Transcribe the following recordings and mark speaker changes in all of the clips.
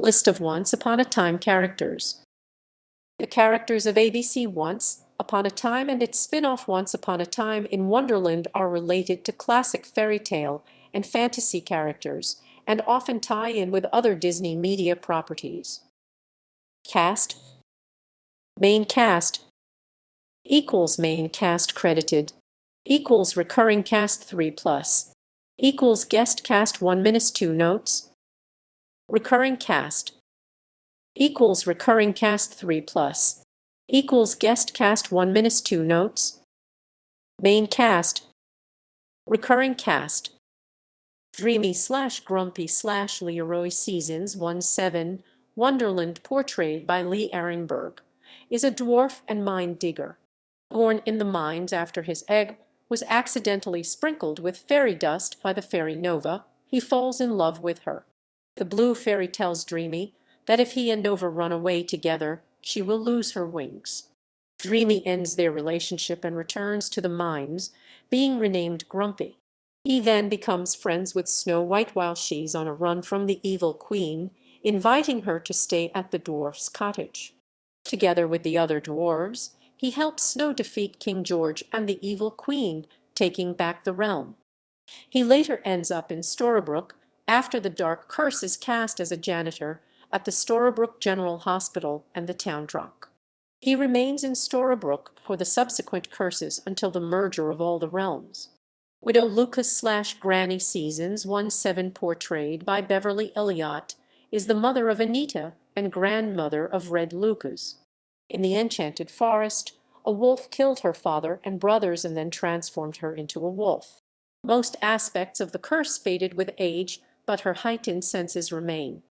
Speaker 1: List of Once Upon a Time characters. The characters of ABC Once Upon a Time and its spin-off Once Upon a Time in Wonderland are related to classic fairy tale and fantasy characters, and often tie in with other Disney media properties. Cast. Main cast equals main cast credited equals recurring cast 3+ equals guest cast 1-2 notes. Recurring cast equals recurring cast 3+ equals guest cast 1-2 notes. Main cast. Recurring cast. Dreamy/grumpy/Leroy Seasons 17 Wonderland, portrayed by Lee Arenberg, is a dwarf and mine digger. Born in the mines after his egg was accidentally sprinkled with fairy dust by the fairy Nova, he falls in love with her. The blue fairy tells Dreamy that if he and Nova run away together, she will lose her wings. Dreamy ends their relationship and returns to the mines, being renamed Grumpy. He then becomes friends with Snow White while she's on a run from the evil queen, inviting her to stay at the dwarf's cottage. Together with the other dwarves, he helps Snow defeat King George and the evil queen, taking back the realm. He later ends up in Storybrooke after the dark curse is cast as a janitor at the Storybrooke General Hospital and the town drunk. He remains in Storybrooke for the subsequent curses until the merger of all the realms. Widow Lucas/Granny Seasons 17, portrayed by Beverly Elliott, is the mother of Anita and grandmother of Red Lucas. In the Enchanted Forest, a wolf killed her father and brothers and then transformed her into a wolf. Most aspects of the curse faded with age, but her heightened senses remain.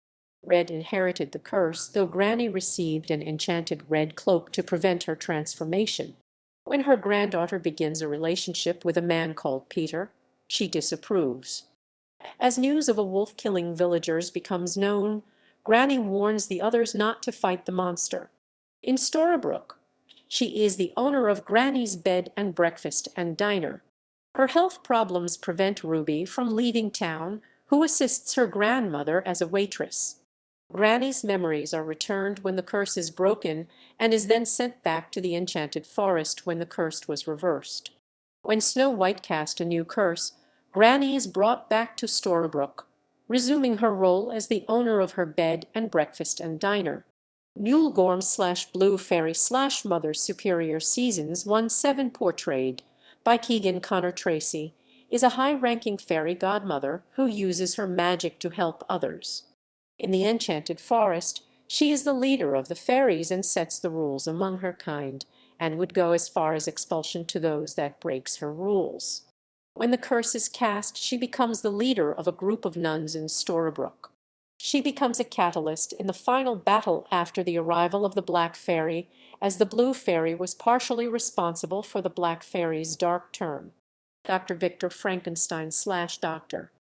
Speaker 1: Red inherited the curse, though Granny received an enchanted red cloak to prevent her transformation. When her granddaughter begins a relationship with a man called Peter, she disapproves. As news of a wolf killing villagers becomes known, Granny warns the others not to fight the monster. In Storybrooke, she is the owner of Granny's bed and breakfast and diner. Her health problems prevent Ruby from leaving town, who assists her grandmother as a waitress. Granny's memories are returned when the curse is broken and is then sent back to the Enchanted Forest when the curse was reversed. When Snow White cast a new curse, Granny is brought back to Storybrooke, resuming her role as the owner of her bed and breakfast and diner. Mulgorm/Blue Fairy/Mother Superior Seasons 17, portrayed by Keegan Connor Tracy, is a high-ranking fairy godmother who uses her magic to help others. In the Enchanted Forest, she is the leader of the fairies and sets the rules among her kind, and would go as far as expulsion to those that breaks her rules. When the curse is cast, she becomes the leader of a group of nuns in Storybrooke. She becomes a catalyst in the final battle after the arrival of the Black Fairy, as the Blue Fairy was partially responsible for the Black Fairy's dark turn. Dr. Victor Frankenstein/Dr.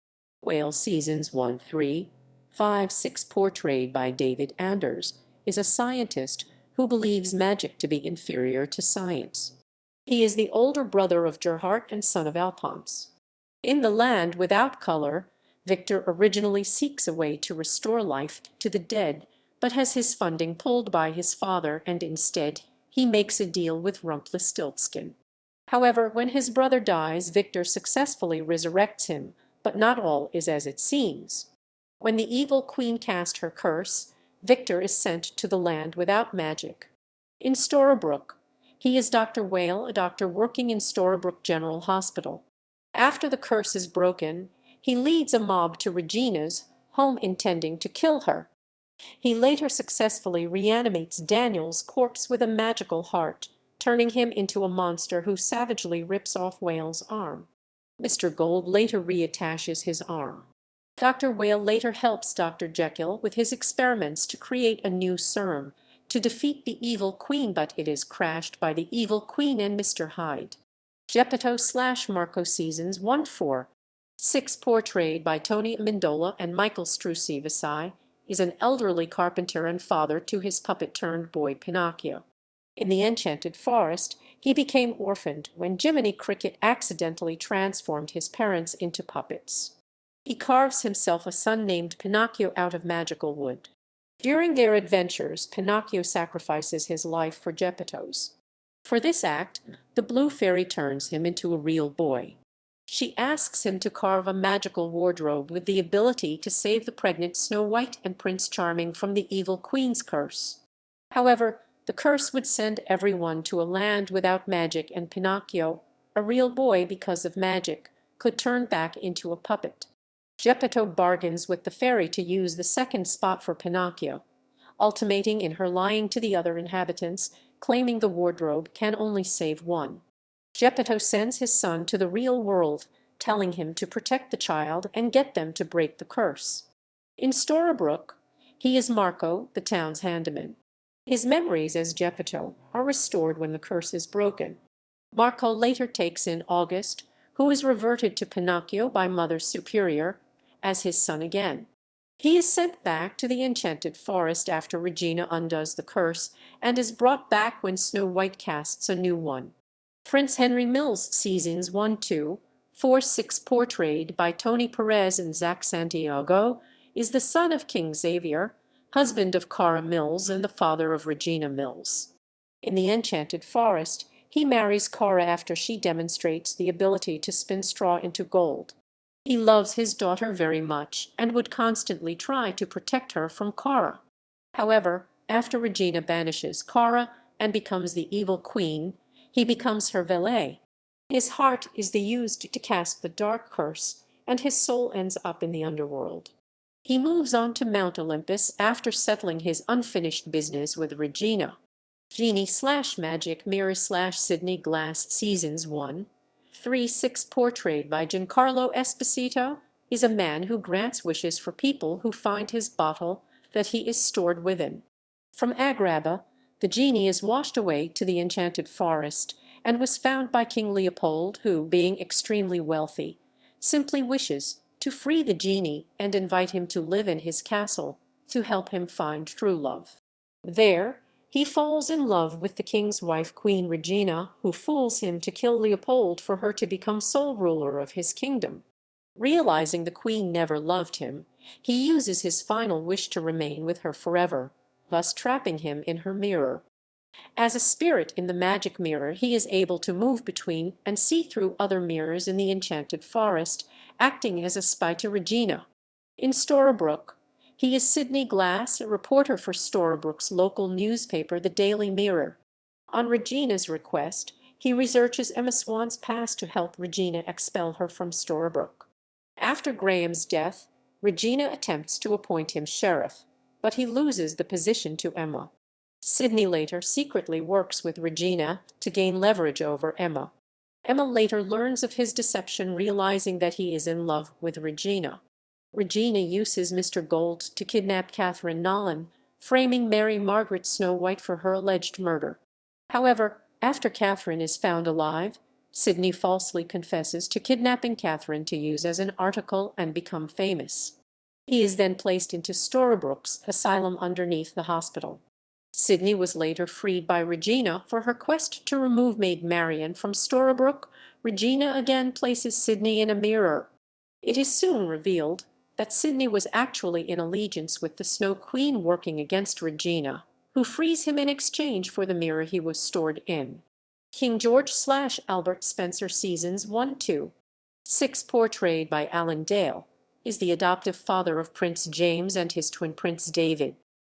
Speaker 1: Whale Seasons 1, 3, 5, 6, portrayed by David Anders, is a scientist who believes magic to be inferior to science. He is the older brother of Gerhardt and son of Alphonse. In The Land Without Color, Victor originally seeks a way to restore life to the dead, but has his funding pulled by his father, and instead he makes a deal with Rumpelstiltskin. However, when his brother dies, Victor successfully resurrects him, but not all is as it seems. When the evil queen cast her curse, Victor is sent to the land without magic. In Storybrooke, he is Dr. Whale, a doctor working in Storybrooke General Hospital. After the curse is broken, he leads a mob to Regina's home intending to kill her. He later successfully reanimates Daniel's corpse with a magical heart, turning him into a monster who savagely rips off Whale's arm. Mr. Gold later reattaches his arm. Dr. Whale later helps Dr. Jekyll with his experiments to create a new serum to defeat the evil queen, but it is crashed by the evil queen and Mr. Hyde. Jepito/Marco Seasons 1, 4, 6, portrayed by Tony Amendola and Michael Strusy, is an elderly carpenter and father to his puppet-turned-boy Pinocchio. In the Enchanted Forest, he became orphaned when Jiminy Cricket accidentally transformed his parents into puppets. He carves himself a son named Pinocchio out of magical wood. During their adventures, Pinocchio sacrifices his life for Jepito's. For this act, the Blue Fairy turns him into a real boy. She asks him to carve a magical wardrobe with the ability to save the pregnant Snow White and Prince Charming from the evil Queen's curse. However, the curse would send everyone to a land without magic, and Pinocchio, a real boy because of magic, could turn back into a puppet. Jepito bargains with the fairy to use the second spot for Pinocchio, ultimating in her lying to the other inhabitants, claiming the wardrobe can only save one. Jepito sends his son to the real world, telling him to protect the child and get them to break the curse. In Storybrooke, he is Marco, the town's handyman. His memories as Jepito are restored when the curse is broken. Marco later takes in August, who is reverted to Pinocchio by Mother Superior, as his son again. He is sent back to the enchanted forest after Regina undoes the curse, and is brought back when Snow White casts a new one. Prince Henry Mills Seasons 1-2-4-6, portrayed by Tony Perez and Zach Santiago, is the son of King Xavier, husband of Cara Mills and the father of Regina Mills. In the Enchanted Forest, he marries Cara after she demonstrates the ability to spin straw into gold. He loves his daughter very much and would constantly try to protect her from Cara. However, after Regina banishes Cara and becomes the evil queen, he becomes her valet. His heart is used to cast the dark curse, and his soul ends up in the underworld. He moves on to Mount Olympus after settling his unfinished business with Regina. Genie/Magic Mirror/Sydney Glass Seasons 1-3-6, portrayed by Giancarlo Esposito, is a man who grants wishes for people who find his bottle that he is stored within. From Agrabah, the genie is washed away to the enchanted forest and was found by King Leopold, who, being extremely wealthy, simply wishes to free the genie and invite him to live in his castle to help him find true love. There, he falls in love with the king's wife, Queen Regina, who fools him to kill Leopold for her to become sole ruler of his kingdom. Realizing the queen never loved him, he uses his final wish to remain with her forever, thus trapping him in her mirror. As a spirit in the magic mirror, he is able to move between and see through other mirrors in the enchanted forest, acting as a spy to Regina. In Storybrooke, he is Sydney Glass, a reporter for Storybrooke's local newspaper, the Daily Mirror. On Regina's request, he researches Emma Swan's past to help Regina expel her from Storybrooke. After Graham's death, Regina attempts to appoint him sheriff, but he loses the position to Emma. Sydney later secretly works with Regina to gain leverage over Emma. Emma later learns of his deception, realizing that he is in love with Regina. Regina uses Mr. Gold to kidnap Catherine Nolan, framing Mary Margaret Snow White for her alleged murder. However, after Catherine is found alive, Sydney falsely confesses to kidnapping Catherine to use as an article and become famous. He is then placed into Storybrooke's asylum underneath the hospital. Sydney was later freed by Regina for her quest to remove Maid Marion from Storybrooke. Regina again places Sydney in a mirror. It is soon revealed that Sydney was actually in allegiance with the Snow Queen, working against Regina, who frees him in exchange for the mirror he was stored in. King George/Albert Spencer Seasons 1-2-6, portrayed by Alan Dale, is the adoptive father of Prince James and his twin Prince David.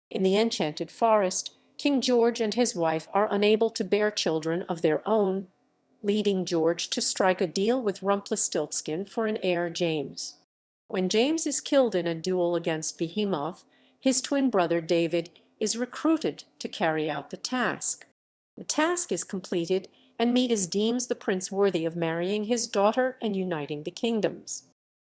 Speaker 1: In the Enchanted Forest, King George and his wife are unable to bear children of their own, leading George to strike a deal with Rumpelstiltskin for an heir, James. When James is killed in a duel against Behemoth, his twin brother David is recruited to carry out the task. The task is completed, and Midas deems the prince worthy of marrying his daughter and uniting the kingdoms.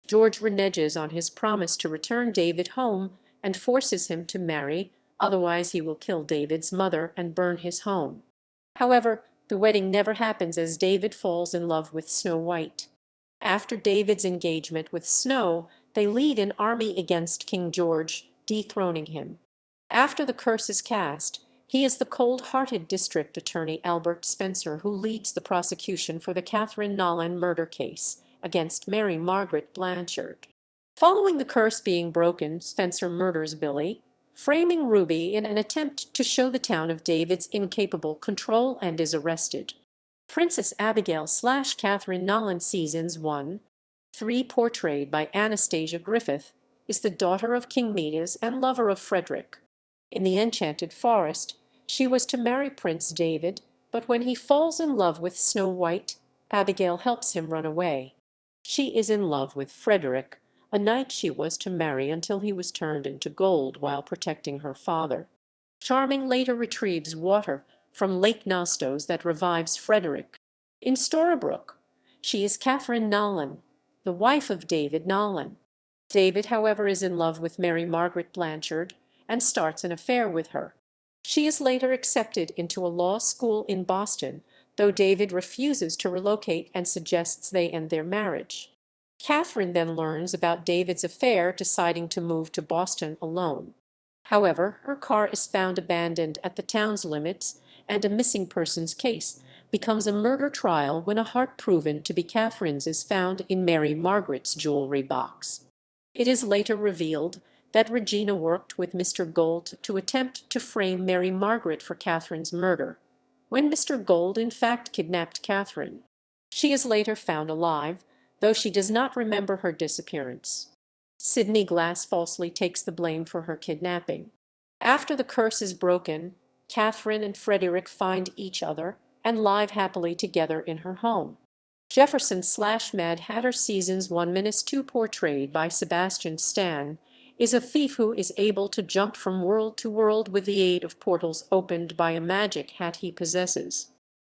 Speaker 1: George reneges on his promise to return David home and forces him to marry, otherwise he will kill David's mother and burn his home. However, the wedding never happens as David falls in love with Snow White. After David's engagement with Snow, they lead an army against King George, dethroning him. After the curse is cast, he is the cold-hearted district attorney Albert Spencer who leads the prosecution for the Catherine Nolan murder case against Mary Margaret Blanchard. Following the curse being broken, Spencer murders Billy, framing Ruby in an attempt to show the town of David's incapable control, and is arrested. Princess Abigail/Catherine Nolan Seasons 1:3, portrayed by Anastasia Griffith, is the daughter of King Midas and lover of Frederick. In the Enchanted Forest, she was to marry Prince David, but when he falls in love with Snow White, Abigail helps him run away. She is in love with Frederick, a knight she was to marry until he was turned into gold while protecting her father. Charming later retrieves water from Lake Nostos that revives Frederick. In Storybrooke, she is Catherine Nolan, the wife of David Nolan. David, however, is in love with Mary Margaret Blanchard and starts an affair with her. She is later accepted into a law school in Boston, though David refuses to relocate and suggests they end their marriage. Catherine then learns about David's affair, deciding to move to Boston alone. However, her car is found abandoned at the town's limits, and a missing persons case becomes a murder trial when a heart proven to be Catherine's is found in Mary Margaret's jewelry box. It is later revealed that Regina worked with Mr. Gold to attempt to frame Mary Margaret for Catherine's murder, when Mr. Gold in fact kidnapped Catherine. She is later found alive, though she does not remember her disappearance. Sydney Glass falsely takes the blame for her kidnapping. After the curse is broken, Catherine and Frederick find each other and live happily together in her home. Jefferson/Mad Hatter Seasons 1-2, portrayed by Sebastian Stan, is a thief who is able to jump from world to world with the aid of portals opened by a magic hat he possesses.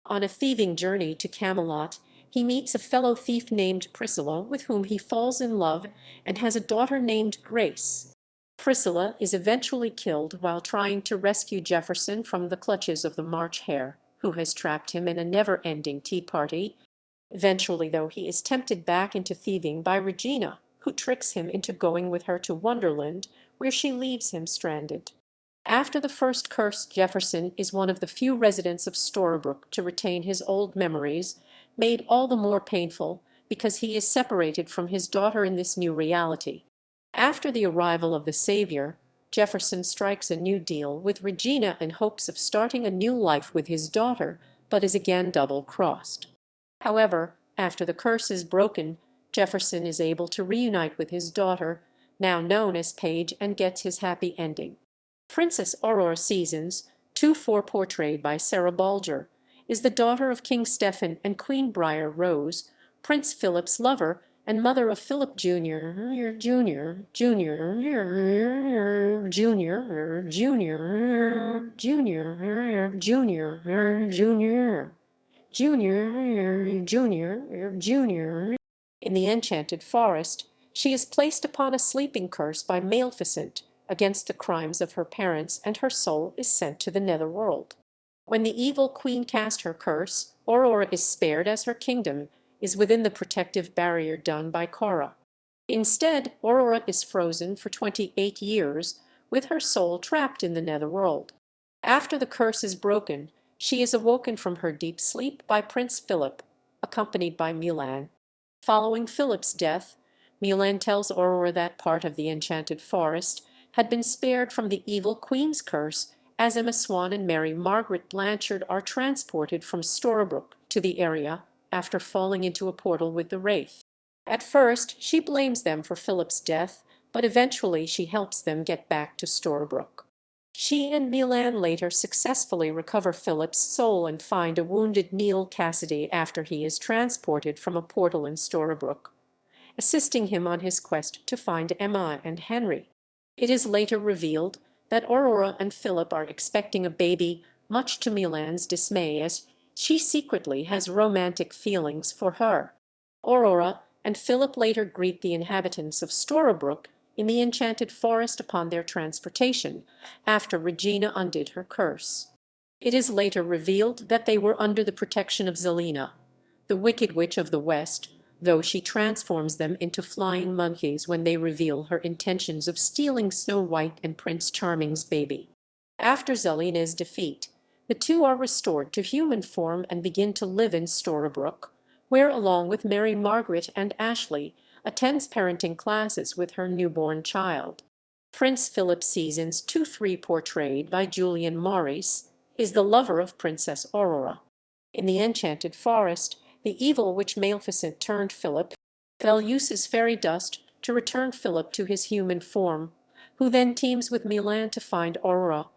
Speaker 1: On a thieving journey to Camelot, he meets a fellow thief named Priscilla, with whom he falls in love and has a daughter named Grace. Priscilla is eventually killed while trying to rescue Jefferson from the clutches of the March Hare, who has trapped him in a never-ending tea party. Eventually, though, he is tempted back into thieving by Regina, who tricks him into going with her to Wonderland, where she leaves him stranded. After the first curse, Jefferson is one of the few residents of Storybrooke to retain his old memories, made all the more painful because he is separated from his daughter in this new reality. After the arrival of the Savior, Jefferson strikes a new deal with Regina in hopes of starting a new life with his daughter, but is again double-crossed. However, after the curse is broken, Jefferson is able to reunite with his daughter, now known as Paige, and gets his happy ending. Princess Aurora Seasons 2-4, portrayed by Sarah Bulger, is the daughter of King Stephen and Queen Briar Rose, Prince Philip's lover and mother of Philip Jr., Jr., Jr., Jr., Jr., Jr., Jr., Jr. In the Enchanted Forest, she is placed upon a sleeping curse by Maleficent against the crimes of her parents, and her soul is sent to the netherworld. When the evil queen cast her curse, Aurora is spared as her kingdom is within the protective barrier done by Cora. Instead, Aurora is frozen for 28 years, with her soul trapped in the netherworld. After the curse is broken, she is awoken from her deep sleep by Prince Philip, accompanied by Milan. Following Philip's death, Milan tells Aurora that part of the Enchanted Forest had been spared from the evil queen's curse, as Emma Swan and Mary Margaret Blanchard are transported from Storybrooke to the area after falling into a portal with the Wraith. At first, she blames them for Philip's death, but eventually she helps them get back to Storybrooke. She and Milan later successfully recover Philip's soul and find a wounded Neil Cassidy after he is transported from a portal in Storybrooke, assisting him on his quest to find Emma and Henry. It is later revealed that Aurora and Philip are expecting a baby, much to Milan's dismay, as she secretly has romantic feelings for her. Aurora and Philip later greet the inhabitants of Storybrooke in the Enchanted Forest upon their transportation, after Regina undid her curse. It is later revealed that they were under the protection of Zelena, the Wicked Witch of the West, though she transforms them into flying monkeys when they reveal her intentions of stealing Snow White and Prince Charming's baby. After Zelena's defeat, the two are restored to human form and begin to live in Storybrooke, where, along with Mary Margaret and Ashley, attends parenting classes with her newborn child. Prince Felix Seasons 2-3, portrayed by Julian Maurice, is the lover of Princess Aurora. In the Enchanted Forest, the evil witch Maleficent turned Philip. Belle uses fairy dust to return Philip to his human form, who then teams with Milan to find Aurora.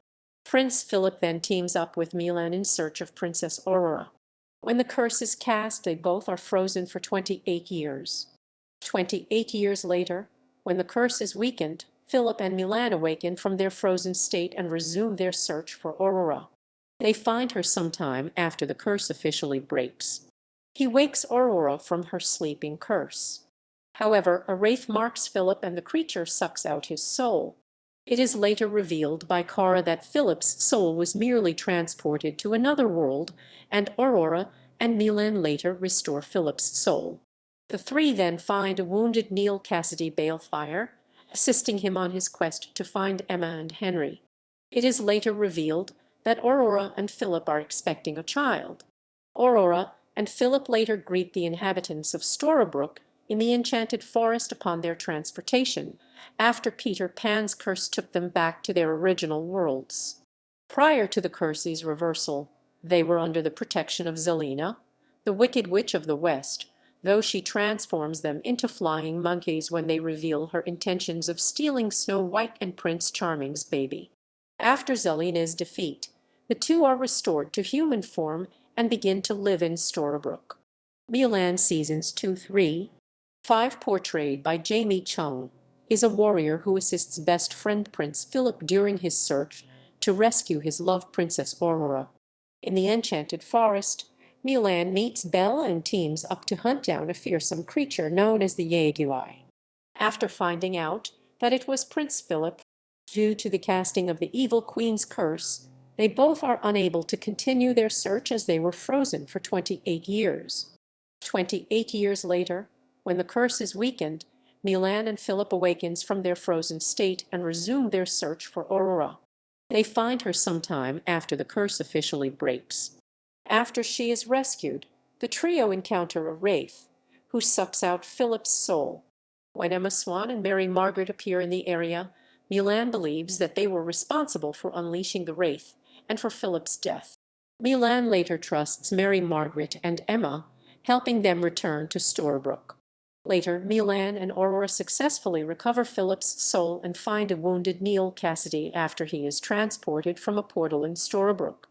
Speaker 1: Prince Philip then teams up with Milan in search of Princess Aurora. When the curse is cast, they both are frozen for 28 years. 28 years later, when the curse is weakened, Philip and Milan awaken from their frozen state and resume their search for Aurora. They find her sometime after the curse officially breaks. He wakes Aurora from her sleeping curse. However, a wraith marks Philip and the creature sucks out his soul. It is later revealed by Kara that Philip's soul was merely transported to another world, and Aurora and Milan later restore Philip's soul. The three then find a wounded Neil Cassidy Balefire, assisting him on his quest to find Emma and Henry. It is later revealed that Aurora and Philip are expecting a child. Aurora and Philip later greet the inhabitants of Storybrooke in the Enchanted Forest upon their transportation, after Peter Pan's curse took them back to their original worlds. Prior to the curse's reversal, they were under the protection of Zelena, the Wicked Witch of the West, though she transforms them into flying monkeys when they reveal her intentions of stealing Snow White and Prince Charming's baby. After Zelena's defeat, the two are restored to human form and begin to live in Storybrooke. Milan Seasons 2-3, portrayed by Jamie Chung, is a warrior who assists best friend Prince Philip during his search to rescue his love Princess Aurora. In the Enchanted Forest, Milan meets Belle and teams up to hunt down a fearsome creature known as the Yagui. After finding out that it was Prince Philip, due to the casting of the evil queen's curse, they both are unable to continue their search as they were frozen for 28 years. 28 years later, when the curse is weakened, Milan and Philip awakens from their frozen state and resume their search for Aurora. They find her sometime after the curse officially breaks. After she is rescued, the trio encounter a wraith, who sucks out Philip's soul. When Emma Swan and Mary Margaret appear in the area, Milan believes that they were responsible for unleashing the wraith and for Philip's death. Milan later trusts Mary Margaret and Emma, helping them return to Storybrooke. Later, Milan and Aurora successfully recover Philip's soul and find a wounded Neil Cassidy after he is transported from a portal in Storybrooke.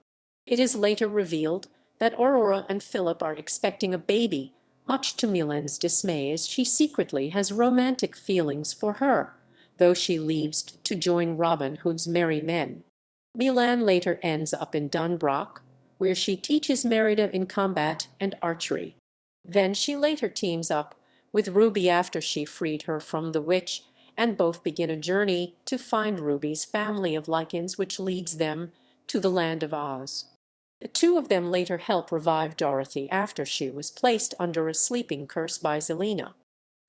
Speaker 1: It is later revealed that Aurora and Philip are expecting a baby, much to Milan's dismay, as she secretly has romantic feelings for her, though she leaves to join Robin Hood's merry men. Milan later ends up in Dunbrook, where she teaches Merida in combat and archery. Then she later teams up with Ruby after she freed her from the witch, and both begin a journey to find Ruby's family of lichens, which leads them to the Land of Oz. The two of them later help revive Dorothy after she was placed under a sleeping curse by Zelena.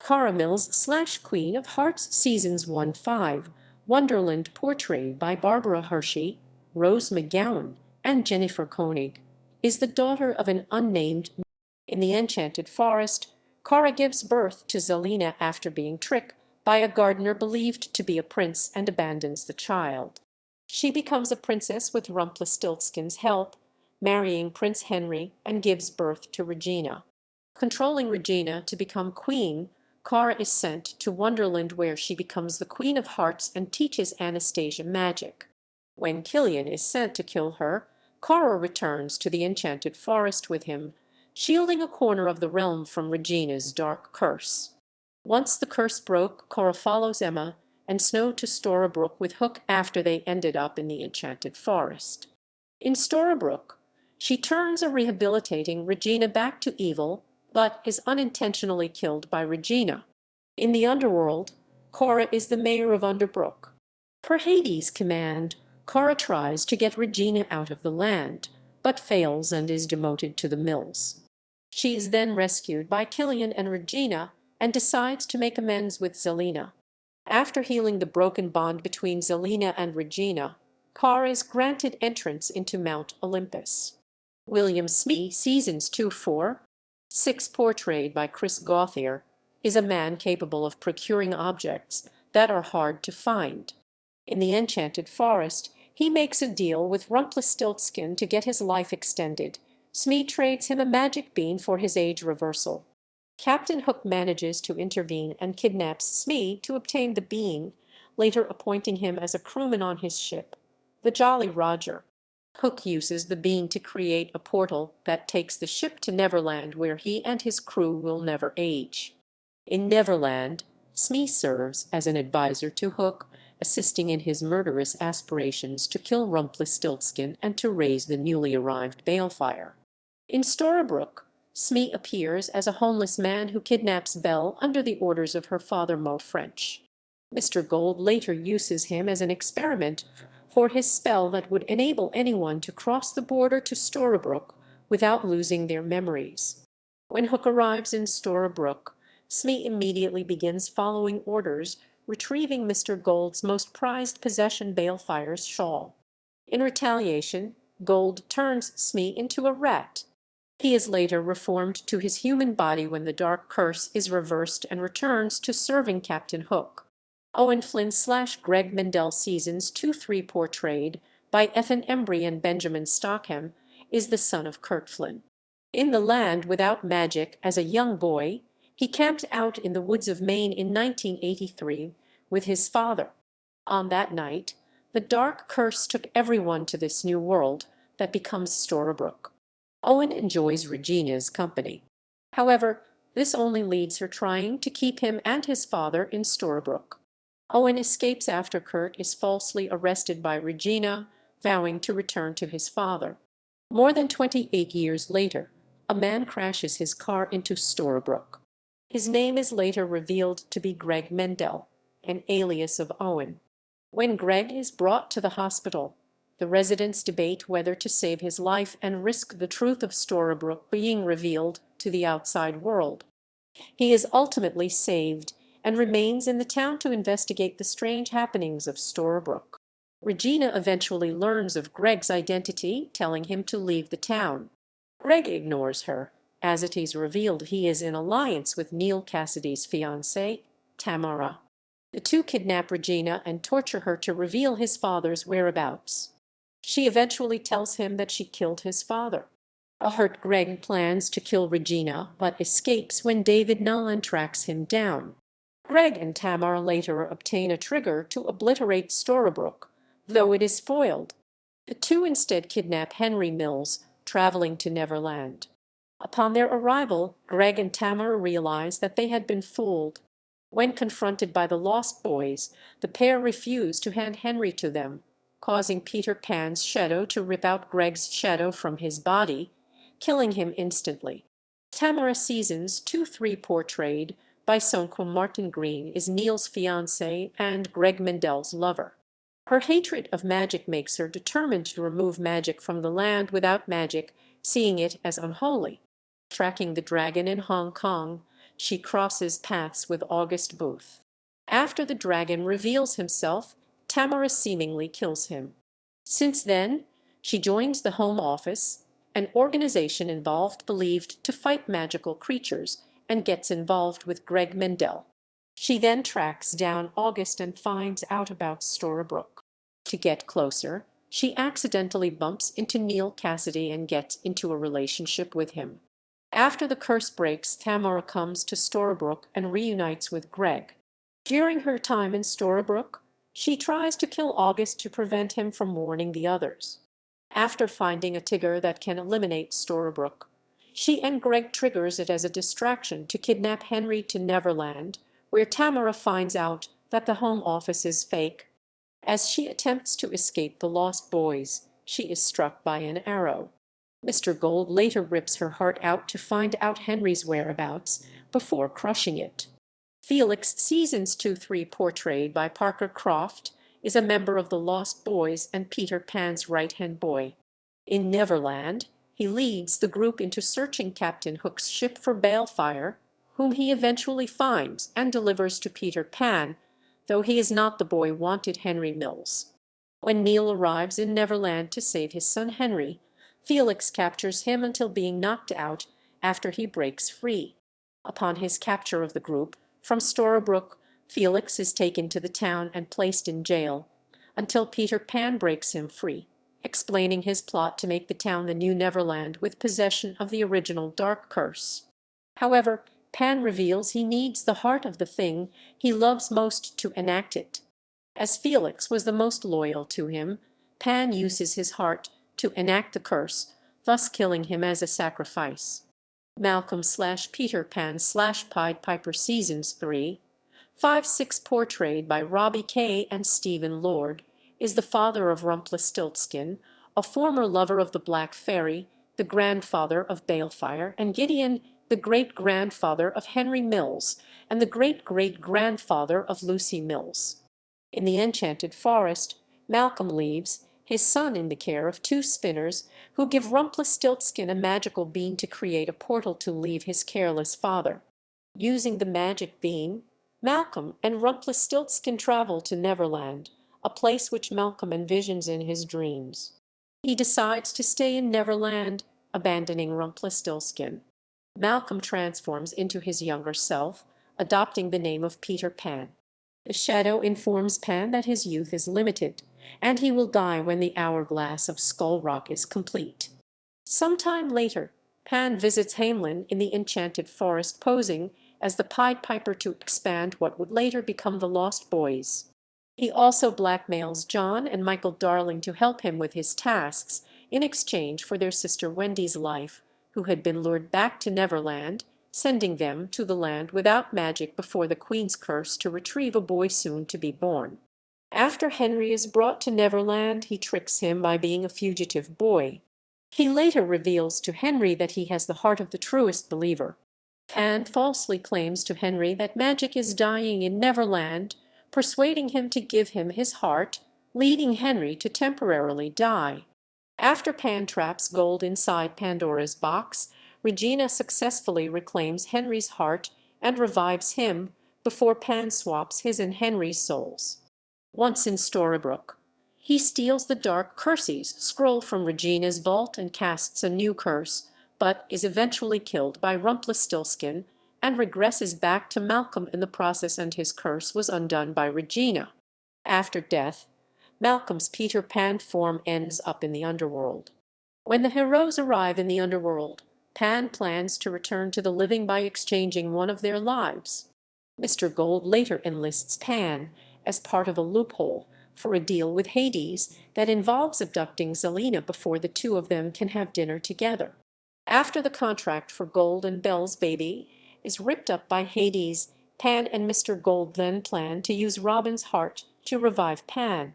Speaker 1: Cara Mills/Queen of Hearts Seasons 1-5, Wonderland, portrayed by Barbara Hershey, Rose McGowan, and Jennifer Koenig, is the daughter of an unnamed. In the Enchanted Forest, Cara gives birth to Zelena after being tricked by a gardener believed to be a prince and abandons the child. She becomes a princess with Rumpelstiltskin's help, marrying Prince Henry, and gives birth to Regina. Controlling Regina to become queen, Cara is sent to Wonderland, where she becomes the Queen of Hearts and teaches Anastasia magic. When Killian is sent to kill her, Cara returns to the Enchanted Forest with him, shielding a corner of the realm from Regina's dark curse. Once the curse broke, Cara follows Emma and Snow to Storybrooke with Hook after they ended up in the Enchanted Forest. In Storybrooke, she turns a rehabilitating Regina back to evil, but is unintentionally killed by Regina. In the underworld, Cara is the mayor of Underbrooke. Per Hades' command, Cara tries to get Regina out of the land, but fails and is demoted to the mills. She is then rescued by Killian and Regina and decides to make amends with Zelena. After healing the broken bond between Zelena and Regina, Cara is granted entrance into Mount Olympus. William Smee Seasons 2-4, portrayed by Chris Gauthier, is a man capable of procuring objects that are hard to find. In the enchanted forest, he makes a deal with Rumpelstiltskin to get his life extended. Smee trades him a magic bean for his age reversal. Captain Hook manages to intervene and kidnaps Smee to obtain the bean, later appointing him as a crewman on his ship, the Jolly Roger. Hook uses the bean to create a portal that takes the ship to Neverland, where he and his crew will never age. In Neverland, Smee serves as an advisor to Hook, assisting in his murderous aspirations to kill Rumpelstiltskin and to raise the newly arrived Balefire. In Storybrooke, Smee appears as a homeless man who kidnaps Belle under the orders of her father Mo French. Mr. Gold later uses him as an experiment for his spell that would enable anyone to cross the border to Storybrooke without losing their memories. When Hook arrives in Storybrooke, Smee immediately begins following orders, retrieving Mr. Gold's most prized possession, Balefire's shawl. In retaliation, Gold turns Smee into a rat. He is later reformed to his human body when the dark curse is reversed and returns to serving Captain Hook. Owen Flynn / Greg Mendel Seasons 2-3, portrayed by Ethan Embry and Benjamin Stockham, is the son of Kurt Flynn. In The Land Without Magic, as a young boy, he camped out in the woods of Maine in 1983 with his father. On that night, the dark curse took everyone to this new world that becomes Storybrooke. Owen enjoys Regina's company. However, this only leads her trying to keep him and his father in Storybrooke. Owen escapes after Kurt is falsely arrested by Regina, vowing to return to his father. More than 28 years later, a man crashes his car into Storybrooke. His name is later revealed to be Greg Mendel, an alias of Owen. When Greg is brought to the hospital, the residents debate whether to save his life and risk the truth of Storybrooke being revealed to the outside world. He is ultimately saved and remains in the town to investigate the strange happenings of Storybrooke. Regina eventually learns of Greg's identity, telling him to leave the town. Greg ignores her, as it is revealed he is in alliance with Neil Cassidy's fiancée, Tamara. The two kidnap Regina and torture her to reveal his father's whereabouts. She eventually tells him that she killed his father. A hurt Greg plans to kill Regina, but escapes when David Nolan tracks him down. Greg and Tamara later obtain a trigger to obliterate Storybrooke, though it is foiled. The two instead kidnap Henry Mills, traveling to Neverland. Upon their arrival, Greg and Tamara realize that they had been fooled. When confronted by the Lost Boys, the pair refuse to hand Henry to them, causing Peter Pan's shadow to rip out Greg's shadow from his body, killing him instantly. Tamara Seasons 2-3, portrayed by Sonko Martin Green, is Neil's fiancée and Greg Mendel's lover. Her hatred of magic makes her determined to remove magic from the land without magic, seeing it as unholy. Tracking the dragon in Hong Kong, she crosses paths with August Booth. After the dragon reveals himself, Tamara seemingly kills him. Since then, she joins the Home Office, an organization believed to fight magical creatures, and gets involved with Greg Mendel. She then tracks down August and finds out about Storybrooke. To get closer, she accidentally bumps into Neil Cassidy and gets into a relationship with him. After the curse breaks, Tamara comes to Storybrooke and reunites with Greg. During her time in Storybrooke, she tries to kill August to prevent him from warning the others. After finding a Tigger that can eliminate Storybrooke, she and Greg triggers it as a distraction to kidnap Henry to Neverland, where Tamara finds out that the Home Office is fake. As she attempts to escape the Lost Boys, she is struck by an arrow. Mr. Gold later rips her heart out to find out Henry's whereabouts before crushing it. Felix Seasons 2-3, portrayed by Parker Croft, is a member of the Lost Boys and Peter Pan's right-hand boy. In Neverland, he leads the group into searching Captain Hook's ship for Balefire, whom he eventually finds and delivers to Peter Pan, though he is not the boy wanted Henry Mills. When Neil arrives in Neverland to save his son Henry, Felix captures him until being knocked out after he breaks free. Upon his capture of the group from Storybrooke, Felix is taken to the town and placed in jail. until Peter Pan breaks him free, explaining his plot to make the town the New Neverland with possession of the original Dark Curse. However, Pan reveals he needs the heart of the thing he loves most to enact it. As Felix was the most loyal to him, Pan uses his heart to enact the curse, thus killing him as a sacrifice. Malcolm/Peter Pan/Pied Piper Seasons 3, 5/6 portrayed by Robbie Kay and Stephen Lord, is the father of Rumpelstiltskin, a former lover of the Black Fairy, the grandfather of Balefire and Gideon, the great-grandfather of Henry Mills, and the great-great-grandfather of Lucy Mills. In the Enchanted Forest, Malcolm leaves his son in the care of two spinners who give Rumpelstiltskin a magical bean to create a portal to leave his careless father. Using the magic bean, Malcolm and Rumpelstiltskin travel to Neverland, a place which Malcolm envisions in his dreams. He decides to stay in Neverland, abandoning Rumpelstiltskin. Malcolm transforms into his younger self, adopting the name of Peter Pan. The shadow informs Pan that his youth is limited, and he will die when the hourglass of Skull Rock is complete. Sometime later, Pan visits Hamelin in the Enchanted Forest posing as the Pied Piper to expand what would later become the Lost Boys. He also blackmails John and Michael Darling to help him with his tasks in exchange for their sister Wendy's life, who had been lured back to Neverland, sending them to the land without magic before the Queen's curse to retrieve a boy soon to be born. After Henry is brought to Neverland, he tricks him by being a fugitive boy. He later reveals to Henry that he has the heart of the truest believer. Pan falsely claims to Henry that magic is dying in Neverland, persuading him to give him his heart, leading Henry to temporarily die. After Pan traps gold inside Pandora's box, Regina successfully reclaims Henry's heart and revives him before Pan swaps his and Henry's souls. Once in Storybrooke, he steals the Dark Curses scroll from Regina's vault and casts a new curse, but is eventually killed by Rumpelstiltskin and regresses back to Malcolm in the process, and his curse was undone by Regina. After death, Malcolm's Peter Pan form ends up in the underworld. When the heroes arrive in the underworld, Pan plans to return to the living by exchanging one of their lives. Mr. Gold later enlists Pan as part of a loophole for a deal with Hades that involves abducting Zelena before the two of them can have dinner together. After the contract for Gold and Belle's baby is ripped up by Hades, Pan and Mr. Gold then plan to use Robin's heart to revive Pan.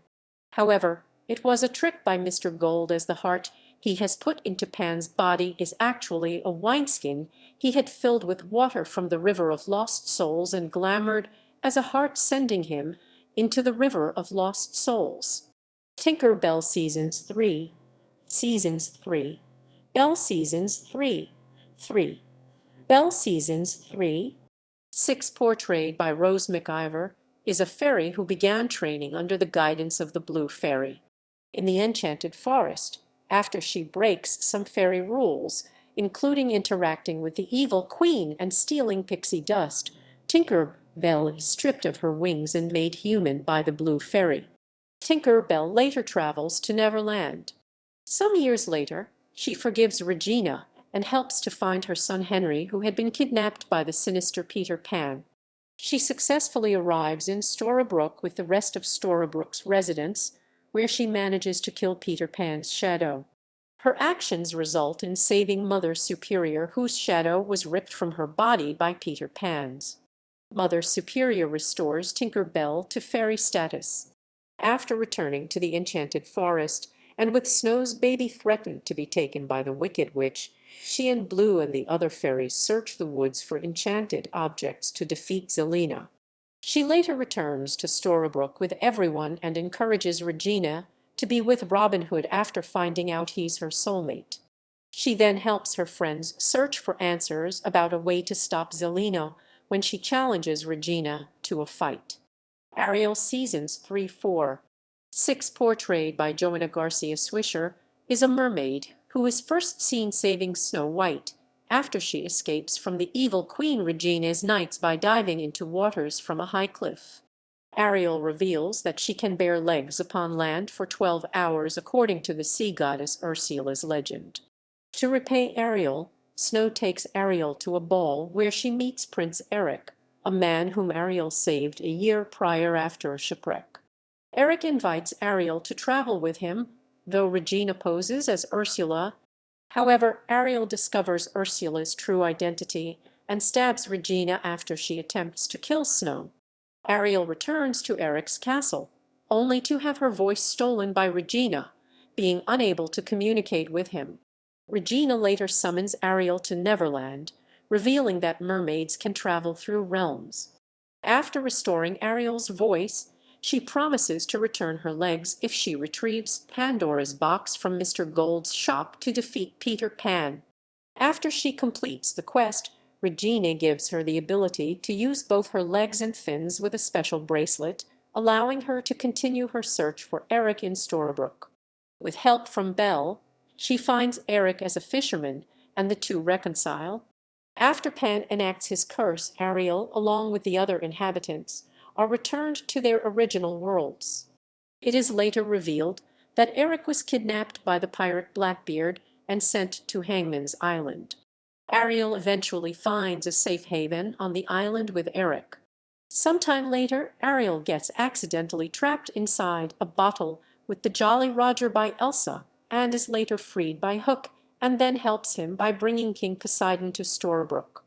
Speaker 1: However, it was a trick by Mr. Gold, as the heart he has put into Pan's body is actually a wineskin he had filled with water from the River of Lost Souls and glamoured as a heart, sending him into the River of Lost Souls. Tinker Bell Seasons 3, Seasons 3, Bell Seasons 3, 3, Bell Seasons 3, 6 portrayed by Rose McIver, is a fairy who began training under the guidance of the Blue Fairy. In the Enchanted Forest, after she breaks some fairy rules, including interacting with the evil queen and stealing pixie dust, Tinker Bell is stripped of her wings and made human by the Blue Fairy. Tinker Bell later travels to Neverland. Some years later, she forgives Regina and helps to find her son Henry, who had been kidnapped by the sinister Peter Pan. She successfully arrives in Storybrooke with the rest of Storybrooke's residents, where she manages to kill Peter Pan's shadow. Her actions result in saving Mother Superior, whose shadow was ripped from her body by Peter Pan's. Mother Superior restores Tinker Bell to fairy status. After returning to the Enchanted Forest, and with Snow's baby threatened to be taken by the Wicked Witch, she and Blue and the other fairies search the woods for enchanted objects to defeat Zelena. She later returns to Storybrooke with everyone and encourages Regina to be with Robin Hood after finding out he's her soulmate. She then helps her friends search for answers about a way to stop Zelena when she challenges Regina to a fight. Ariel Seasons 3-4, 6 portrayed by Joanna Garcia Swisher, is a mermaid who is first seen saving Snow White after she escapes from the evil Queen Regina's knights by diving into waters from a high cliff. Ariel reveals that she can bear legs upon land for 12 hours according to the sea goddess Ursula's legend. To repay Ariel, Snow takes Ariel to a ball where she meets Prince Eric, a man whom Ariel saved a year prior after a shipwreck. Eric invites Ariel to travel with him, though Regina poses as Ursula. However, Ariel discovers Ursula's true identity and stabs Regina after she attempts to kill Snow. Ariel returns to Eric's castle, only to have her voice stolen by Regina, being unable to communicate with him. Regina later summons Ariel to Neverland, revealing that mermaids can travel through realms. After restoring Ariel's voice, she promises to return her legs if she retrieves Pandora's box from Mr. Gold's shop to defeat Peter Pan. After she completes the quest, Regina gives her the ability to use both her legs and fins with a special bracelet, allowing her to continue her search for Eric in Storybrooke. With help from Belle, she finds Eric as a fisherman, and the two reconcile. After Pan enacts his curse, Ariel, along with the other inhabitants, are returned to their original worlds. It is later revealed that Eric was kidnapped by the pirate Blackbeard and sent to Hangman's Island. Ariel eventually finds a safe haven on the island with Eric. Sometime later, Ariel gets accidentally trapped inside a bottle with the Jolly Roger by Elsa and is later freed by Hook, and then helps him by bringing King Poseidon to Storybrooke.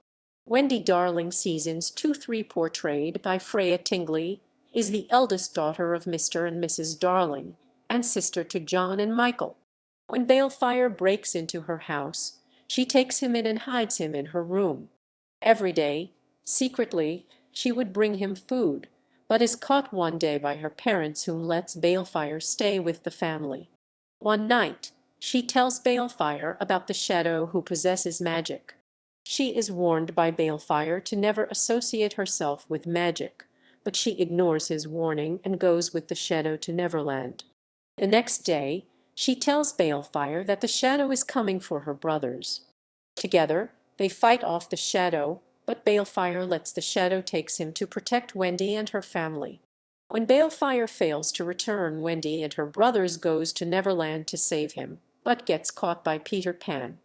Speaker 1: Wendy Darling Seasons 2-3, portrayed by Freya Tingley, is the eldest daughter of Mr. and Mrs. Darling and sister to John and Michael. When Balefire breaks into her house, she takes him in and hides him in her room. Every day, secretly, she would bring him food, but is caught one day by her parents, whom lets Balefire stay with the family. One night, she tells Balefire about the shadow who possesses magic. She is warned by Balefire to never associate herself with magic, but she ignores his warning and goes with the shadow to Neverland. The next day, she tells Balefire that the shadow is coming for her brothers. Together, they fight off the shadow, but Balefire lets the shadow takes him to protect Wendy and her family. When Balefire fails to return, Wendy and her brothers goes to Neverland to save him, but gets caught by Peter Pan.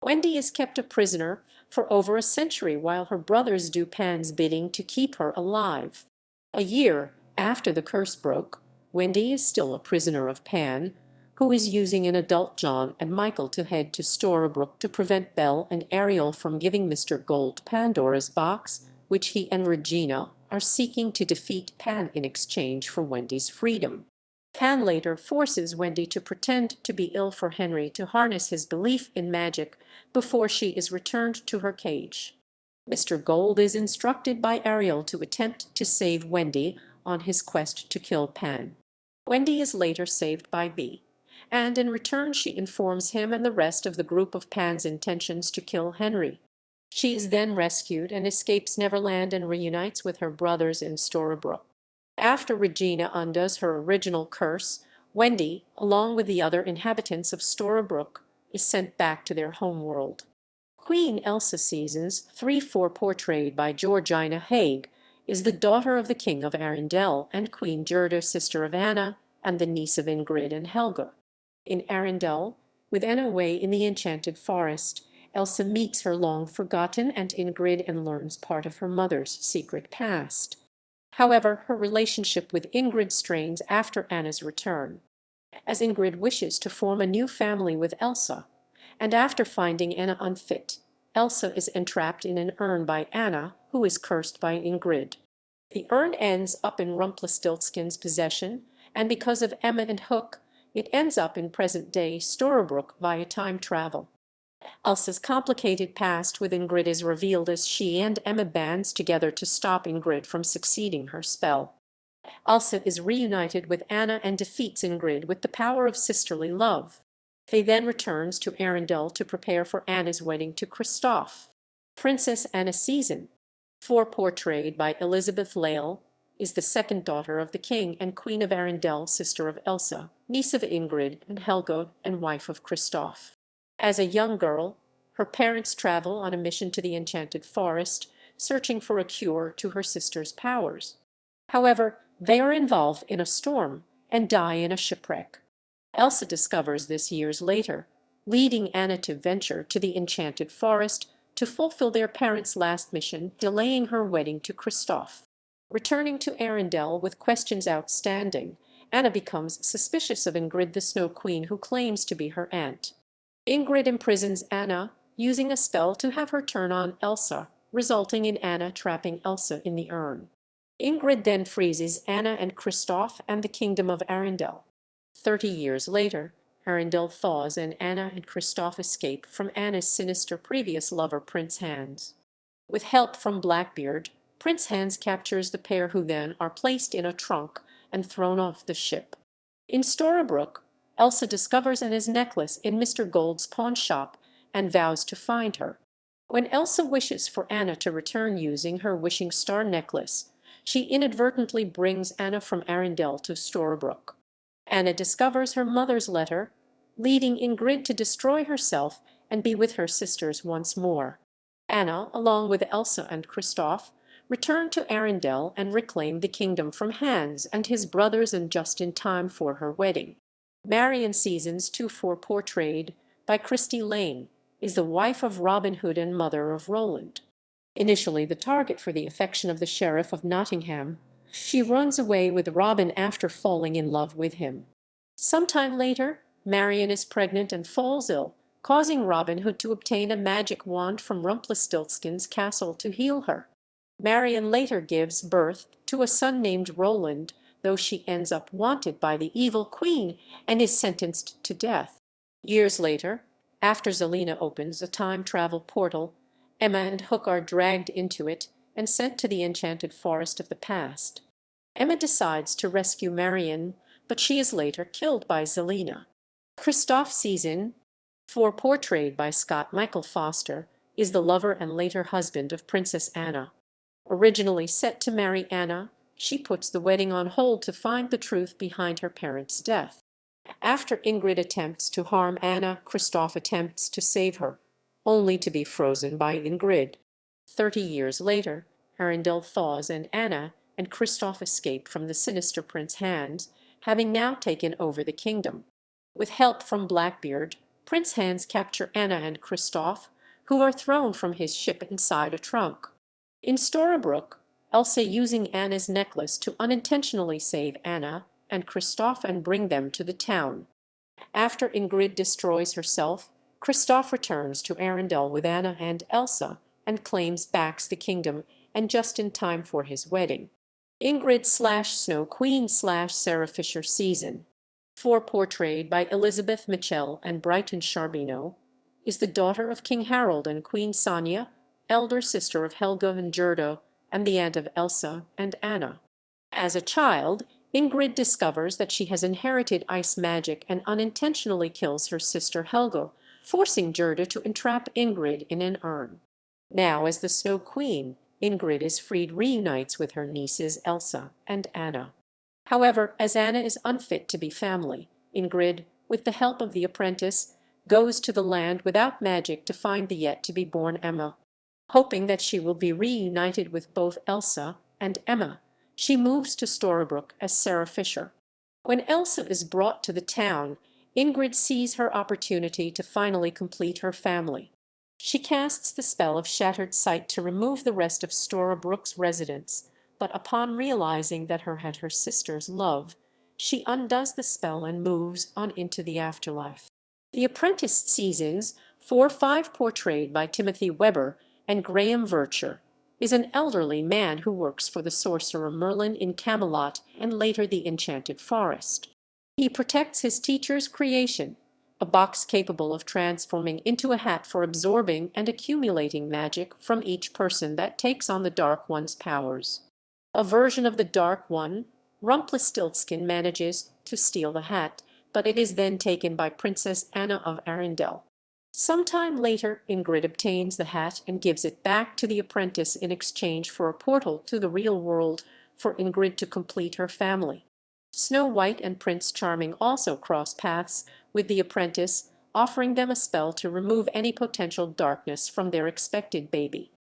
Speaker 1: Wendy is kept a prisoner for over a century while her brothers do Pan's bidding to keep her alive. A year after the curse broke, Wendy is still a prisoner of Pan, who is using an adult John and Michael to head to Storybrooke to prevent Belle and Ariel from giving Mr. Gold Pandora's box, which he and Regina are seeking to defeat Pan in exchange for Wendy's freedom. Pan later forces Wendy to pretend to be ill for Henry to harness his belief in magic before she is returned to her cage. Mr. Gold is instructed by Ariel to attempt to save Wendy on his quest to kill Pan. Wendy is later saved by Bee, and in return she informs him and the rest of the group of Pan's intentions to kill Henry. She is then rescued and escapes Neverland and reunites with her brothers in Storybrooke. After Regina undoes her original curse, Wendy, along with the other inhabitants of Storybrooke, is sent back to their homeworld. Queen Elsa Seasons 3-4, portrayed by Georgina Haig, is the daughter of the King of Arendelle and Queen Gerda, sister of Anna, and the niece of Ingrid and Helga. In Arendelle, with Anna away in the Enchanted Forest, Elsa meets her long-forgotten Aunt Ingrid and learns part of her mother's secret past. However, her relationship with Ingrid strains after Anna's return, as Ingrid wishes to form a new family with Elsa, and after finding Anna unfit, Elsa is entrapped in an urn by Anna, who is cursed by Ingrid. The urn ends up in Rumpelstiltskin's possession, and because of Emma and Hook, it ends up in present-day Storybrooke via time travel. Elsa's complicated past with Ingrid is revealed as she and Emma bands together to stop Ingrid from succeeding her spell. Elsa is reunited with Anna and defeats Ingrid with the power of sisterly love. They then returns to Arendelle to prepare for Anna's wedding to Kristoff. Princess Anna Season 4, portrayed by Elizabeth Lale, is the second daughter of the King and Queen of Arendelle, sister of Elsa, niece of Ingrid and Helga, and wife of Kristoff. As a young girl, her parents travel on a mission to the Enchanted Forest, searching for a cure to her sister's powers. However, They are involved in a storm and die in a shipwreck. Elsa discovers this years later, leading Anna to venture to the enchanted forest to fulfill their parents' last mission, delaying her wedding to Kristoff. Returning to Arendelle with questions outstanding, Anna becomes suspicious of Ingrid the Snow Queen, who claims to be her aunt. Ingrid imprisons Anna, using a spell to have her turn on Elsa, resulting in Anna trapping Elsa in the urn. Ingrid then freezes Anna and Kristoff and the kingdom of Arendelle. 30 years later, Arendelle thaws and Anna and Kristoff escape from Anna's sinister previous lover Prince Hans. With help from Blackbeard, Prince Hans captures the pair, who then are placed in a trunk and thrown off the ship. In Storybrooke, Elsa discovers Anna's necklace in Mr. Gold's pawn shop and vows to find her. When Elsa wishes for Anna to return using her wishing star necklace, she inadvertently brings Anna from Arendelle to Storybrooke. Anna discovers her mother's letter, leading Ingrid to destroy herself and be with her sisters once more. Anna, along with Elsa and Kristoff, return to Arendelle and reclaim the kingdom from Hans and his brothers, and just in time for her wedding. Marion Seasons 2-4, portrayed by Christy Lane, is the wife of Robin Hood and mother of Roland. Initially the target for the affection of the Sheriff of Nottingham, she runs away with Robin after falling in love with him. Sometime later, Marion is pregnant and falls ill, causing Robin Hood to obtain a magic wand from Rumpelstiltskin's castle to heal her. Marion later gives birth to a son named Roland, though she ends up wanted by the evil queen and is sentenced to death. Years later, after Zelena opens a time travel portal, Emma and Hook are dragged into it and sent to the enchanted forest of the past. Emma decides to rescue Marion, but she is later killed by Zelena. Kristoff Season 4, portrayed by Scott Michael Foster, is the lover and later husband of Princess Anna. Originally set to marry Anna, she puts the wedding on hold to find the truth behind her parents' death. After Ingrid attempts to harm Anna, Kristoff attempts to save her, only to be frozen by Ingrid. 30 years later, Arendelle thaws and Anna and Kristoff escape from the sinister Prince Hans, having now taken over the kingdom. With help from Blackbeard, Prince Hans captures Anna and Kristoff, who are thrown from his ship inside a trunk. In Storybrooke, Elsa using Anna's necklace to unintentionally save Anna and Kristoff and bring them to the town. After Ingrid destroys herself, Kristoff returns to Arendelle with Anna and Elsa and claims back the kingdom, and just in time for his wedding. Ingrid/Snow Queen/Sarah Fisher Season 4, portrayed by Elizabeth Mitchell and Brighton Charbonneau, is the daughter of King Harold and Queen Sonia, elder sister of Helga and Gerda, and the aunt of Elsa and Anna. As a child, Ingrid discovers that she has inherited ice magic and unintentionally kills her sister Helga, forcing Gerda to entrap Ingrid in an urn. Now, as the Snow Queen, Ingrid is freed, reunites with her nieces Elsa and Anna. However, as Anna is unfit to be family, Ingrid, with the help of the apprentice, goes to the land without magic to find the yet-to-be-born Emma. Hoping that she will be reunited with both Elsa and Emma, she moves to Storybrooke as Sarah Fisher. When Elsa is brought to the town, Ingrid sees her opportunity to finally complete her family. She casts the spell of Shattered Sight to remove the rest of Storybrooke's residents, but upon realizing that her and her sisters love, she undoes the spell and moves on into the afterlife. The Apprentice Seasons 4-5, portrayed by Timothy Webber and Graham Vercher, is an elderly man who works for the sorcerer Merlin in Camelot and later the Enchanted Forest. He protects his teacher's creation, a box capable of transforming into a hat for absorbing and accumulating magic from each person that takes on the Dark One's powers. A version of the Dark One, Rumpelstiltskin, manages to steal the hat, but it is then taken by Princess Anna of Arendelle. Sometime later, Ingrid obtains the hat and gives it back to the apprentice in exchange for a portal to the real world for Ingrid to complete her family. Snow White and Prince Charming also cross paths with the apprentice, offering them a spell to remove any potential darkness from their expected baby.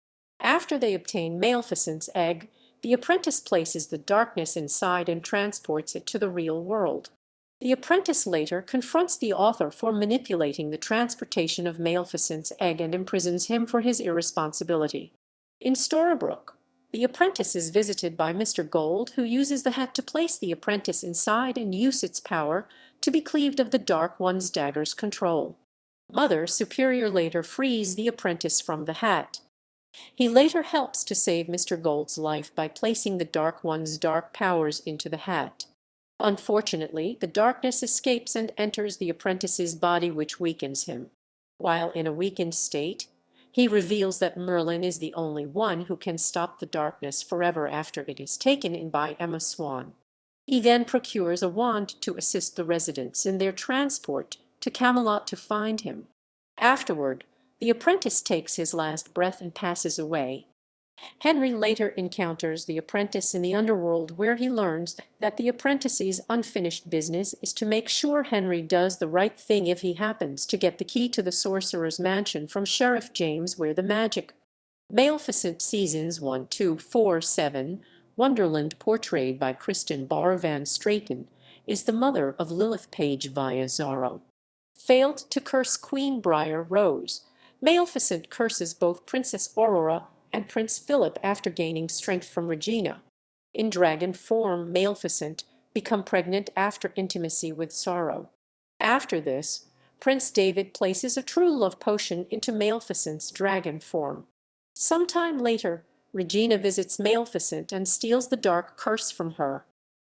Speaker 1: After they obtain Maleficent's egg, The apprentice places the darkness inside and transports it to the real world. The apprentice later confronts the author for manipulating the transportation of Maleficent's egg and imprisons him for his irresponsibility. In Storybrooke, the apprentice is visited by Mr. Gold, who uses the hat to place the apprentice inside and use its power to be cleaved of the Dark One's dagger's control. Mother Superior later frees the apprentice from the hat. He later helps to save Mr. Gold's life by placing the Dark One's dark powers into the hat. Unfortunately, the darkness escapes and enters the apprentice's body, which weakens him. While in a weakened state, he reveals that Merlin is the only one who can stop the darkness forever after it is taken in by Emma Swan. He then procures a wand to assist the residents in their transport to Camelot to find him. Afterward, the apprentice takes his last breath and passes away. Henry later encounters the apprentice in the underworld, where he learns that the apprentice's unfinished business is to make sure Henry does the right thing if he happens to get the key to the sorcerer's mansion from Sheriff James, where the magic. Maleficent Seasons 1247, Wonderland, portrayed by Kristen Barr Van Straten, is the mother of Lilith Page via Zorro. Failed to curse Queen Briar Rose, Maleficent curses both Princess Aurora and Prince Philip after gaining strength from Regina. In dragon form, Maleficent become pregnant after intimacy with Sorrow. After this, Prince David places a true love potion into Maleficent's dragon form. Sometime later, Regina visits Maleficent and steals the dark curse from her.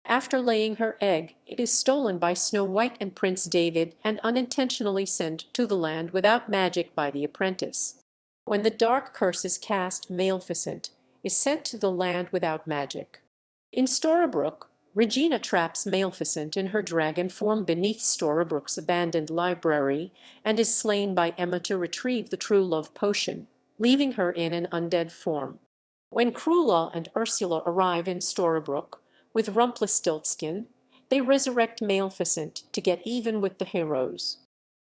Speaker 1: After laying her egg, it is stolen by Snow White and Prince David and unintentionally sent to the land without magic by the apprentice. When the dark curse is cast, Maleficent is sent to the land without magic. In Storybrooke, Regina traps Maleficent in her dragon form beneath Storybrooke's abandoned library and is slain by Emma to retrieve the true love potion, leaving her in an undead form. When Cruella and Ursula arrive in Storybrooke with Rumpelstiltskin, they resurrect Maleficent to get even with the heroes.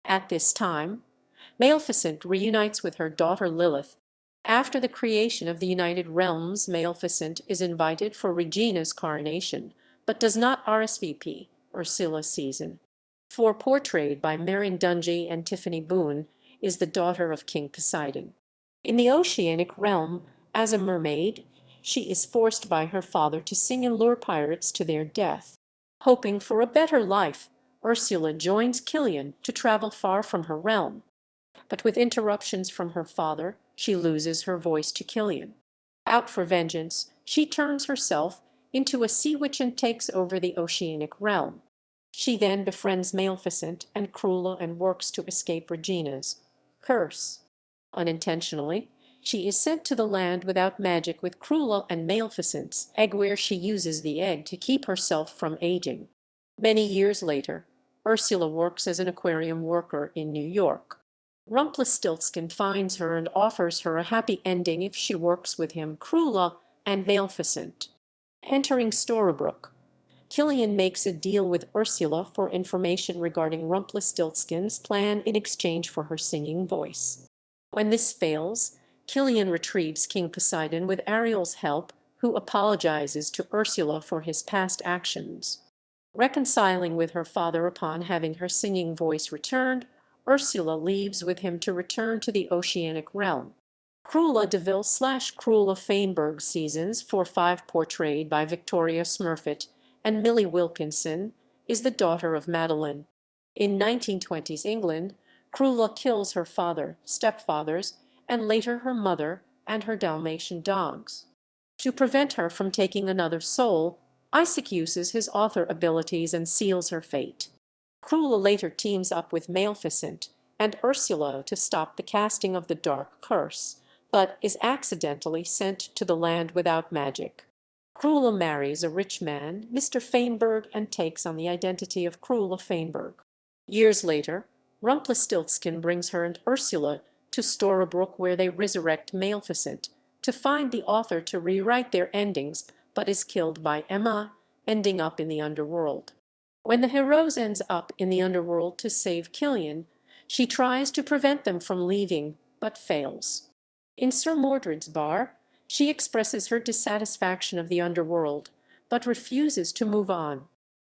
Speaker 1: At this time, Maleficent reunites with her daughter Lilith. After the creation of the United Realms, Maleficent is invited for Regina's coronation, but does not RSVP Ursula's season. For portrayed by Marion Dungy and Tiffany Boone, is the daughter of King Poseidon. In the Oceanic Realm, as a mermaid, she is forced by her father to sing and lure pirates to their death. Hoping for a better life, Ursula joins Killian to travel far from her realm. But with interruptions from her father, she loses her voice to Killian. Out for vengeance, she turns herself into a sea witch and takes over the Oceanic Realm. She then befriends Maleficent and Cruella and works to escape Regina's curse. Unintentionally, she is sent to the land without magic with Cruella and Maleficent's egg, where she uses the egg to keep herself from aging. Many years later, Ursula works as an aquarium worker in New York. Rumpelstiltskin finds her and offers her a happy ending if she works with him, Cruella and Maleficent. Entering Storybrooke, Killian makes a deal with Ursula for information regarding Rumpelstiltskin's plan in exchange for her singing voice. When this fails, Killian retrieves King Poseidon with Ariel's help, who apologizes to Ursula for his past actions. Reconciling with her father upon having her singing voice returned, Ursula leaves with him to return to the Oceanic Realm. Cruella de Vil / Cruella Feinberg Seasons 4-5, portrayed by Victoria Smurfit and Millie Wilkinson, is the daughter of Madeline. In 1920s England, Cruella kills her father, stepfathers, and later her mother and her Dalmatian dogs. To prevent her from taking another soul, Isaac uses his author abilities and seals her fate. Cruella later teams up with Maleficent and Ursula to stop the casting of the dark curse, but is accidentally sent to the land without magic. Cruella marries a rich man, Mr. Feinberg, and takes on the identity of Cruella Feinberg. Years later, Rumpelstiltskin brings her and Ursula to Storybrooke, where they resurrect Maleficent to find the author to rewrite their endings, but is killed by Emma, ending up in the underworld. When the heroes ends up in the underworld to save Killian, she tries to prevent them from leaving, but fails. In Sir Mordred's bar, She expresses her dissatisfaction of the underworld, but refuses to move on.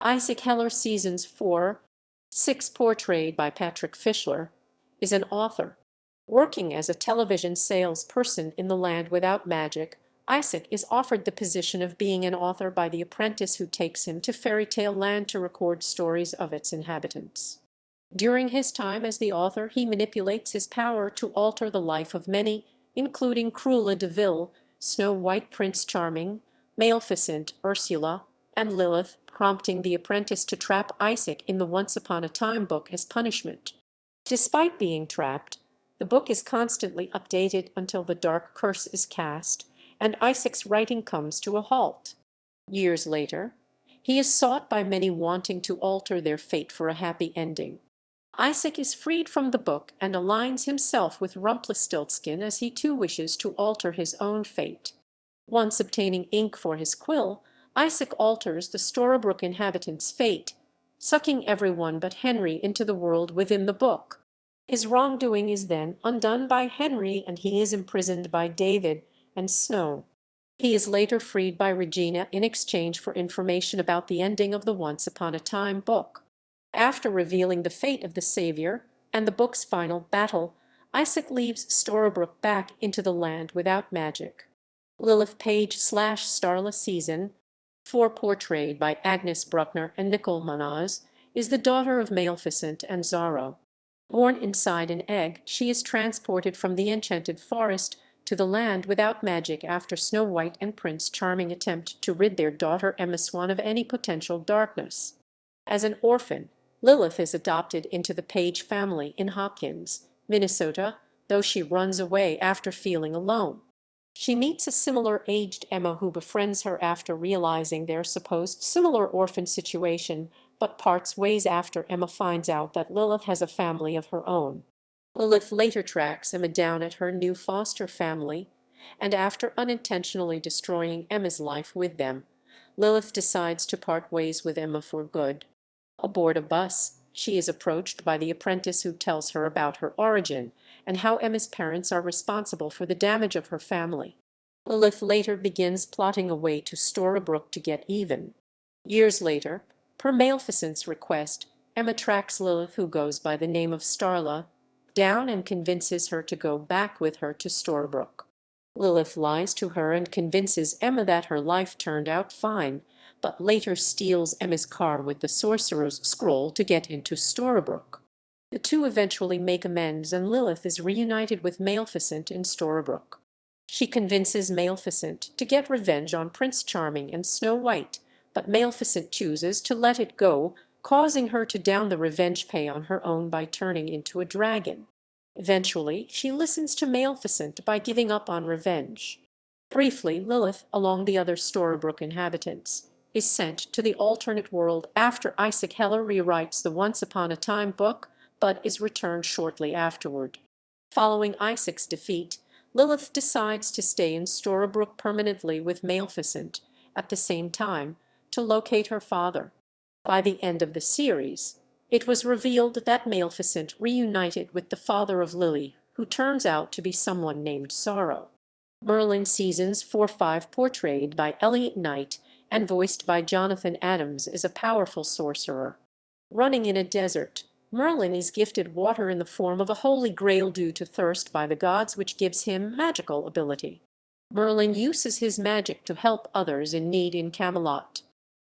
Speaker 1: Isaac Heller Seasons 4:6, portrayed by Patrick Fischler, is an author. Working as a television salesperson in the land without magic, Isaac is offered the position of being an author by the apprentice who takes him to fairy tale land to record stories of its inhabitants. During his time as the author, he manipulates his power to alter the life of many, including Cruella de Vil, Snow White, Prince Charming, Maleficent, Ursula, and Lilith, prompting the apprentice to trap Isaac in the Once Upon a Time book as punishment. Despite being trapped, the book is constantly updated until the dark curse is cast, and Isaac's writing comes to a halt. Years later, he is sought by many wanting to alter their fate for a happy ending. Isaac is freed from the book and aligns himself with Rumpelstiltskin as he too wishes to alter his own fate. Once obtaining ink for his quill, Isaac alters the Storybrooke inhabitants' fate, sucking everyone but Henry into the world within the book. His wrongdoing is then undone by Henry and he is imprisoned by David and Snow. He is later freed by Regina in exchange for information about the ending of the Once Upon a Time book. After revealing the fate of the Savior and the book's final battle, Isaac leaves Storybrooke back into the land without magic. Lilith Page/Starla Season 4, portrayed by Agnes Bruckner and Nicole Munoz, is the daughter of Maleficent and Zorro. Born inside an egg, she is transported from the enchanted forest to the land without magic after Snow White and Prince Charming attempt to rid their daughter Emma Swan of any potential darkness. As an orphan, Lilith is adopted into the Page family in Hopkins, Minnesota, though she runs away after feeling alone. She meets a similar-aged Emma who befriends her after realizing their supposed similar orphan situation, but parts ways after Emma finds out that Lilith has a family of her own. Lilith later tracks Emma down at her new foster family, and after unintentionally destroying Emma's life with them, Lilith decides to part ways with Emma for good. Aboard a bus, she is approached by the apprentice who tells her about her origin and how Emma's parents are responsible for the damage of her family. Lilith later begins plotting a way to Storybrooke to get even. Years later, per Maleficent's request, Emma tracks Lilith, who goes by the name of Starla, down and convinces her to go back with her to Storybrooke. Lilith lies to her and convinces Emma that her life turned out fine, but later steals Emma's car with the Sorcerer's Scroll to get into Storybrooke. The two eventually make amends and Lilith is reunited with Maleficent in Storybrooke. She convinces Maleficent to get revenge on Prince Charming and Snow White, but Maleficent chooses to let it go, causing her to down the revenge pay on her own by turning into a dragon. Eventually, she listens to Maleficent by giving up on revenge. Briefly, Lilith, along the other Storybrooke inhabitants, is sent to the alternate world after Isaac Heller rewrites the Once Upon a Time book, but is returned shortly afterward. Following Isaac's defeat, Lilith decides to stay in Storybrooke permanently with Maleficent, at the same time, to locate her father. By the end of the series, it was revealed that Maleficent reunited with the father of Lily, who turns out to be someone named Sorrow. Merlin Seasons 4/5, portrayed by Elliot Knight and voiced by Jonathan Adams, is a powerful sorcerer. Running in a desert, Merlin is gifted water in the form of a holy grail due to thirst by the gods, which gives him magical ability. Merlin uses his magic to help others in need in Camelot.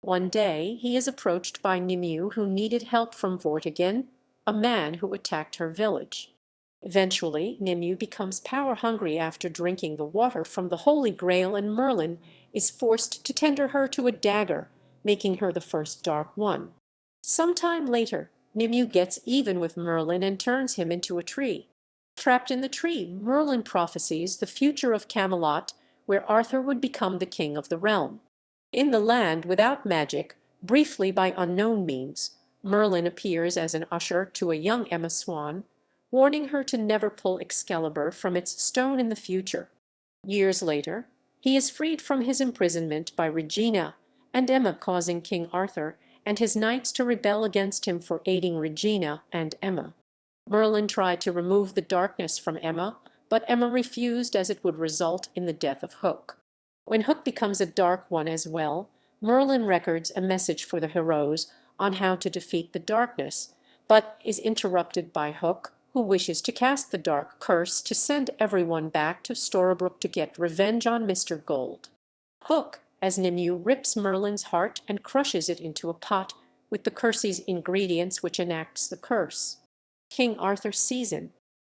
Speaker 1: One day, he is approached by Nimue, who needed help from Vortigern, a man who attacked her village. Eventually, Nimue becomes power-hungry after drinking the water from the Holy Grail, and Merlin is forced to tender her to a dagger, making her the first Dark One. Sometime later, Nimue gets even with Merlin and turns him into a tree. Trapped in the tree, Merlin prophesies the future of Camelot, where Arthur would become the king of the realm. In the land without magic, briefly by unknown means, Merlin appears as an usher to a young Emma Swan, warning her to never pull Excalibur from its stone in the future. Years later, he is freed from his imprisonment by Regina and Emma, causing King Arthur and his knights to rebel against him for aiding Regina and Emma. Merlin tried to remove the darkness from Emma, but Emma refused as it would result in the death of Hook. When Hook becomes a Dark One as well, Merlin records a message for the heroes on how to defeat the darkness, but is interrupted by Hook, who wishes to cast the dark curse to send everyone back to Storybrooke to get revenge on Mr. Gold. Hook, as Nimue, rips Merlin's heart and crushes it into a pot with the curse's ingredients, which enacts the curse. King Arthur Season,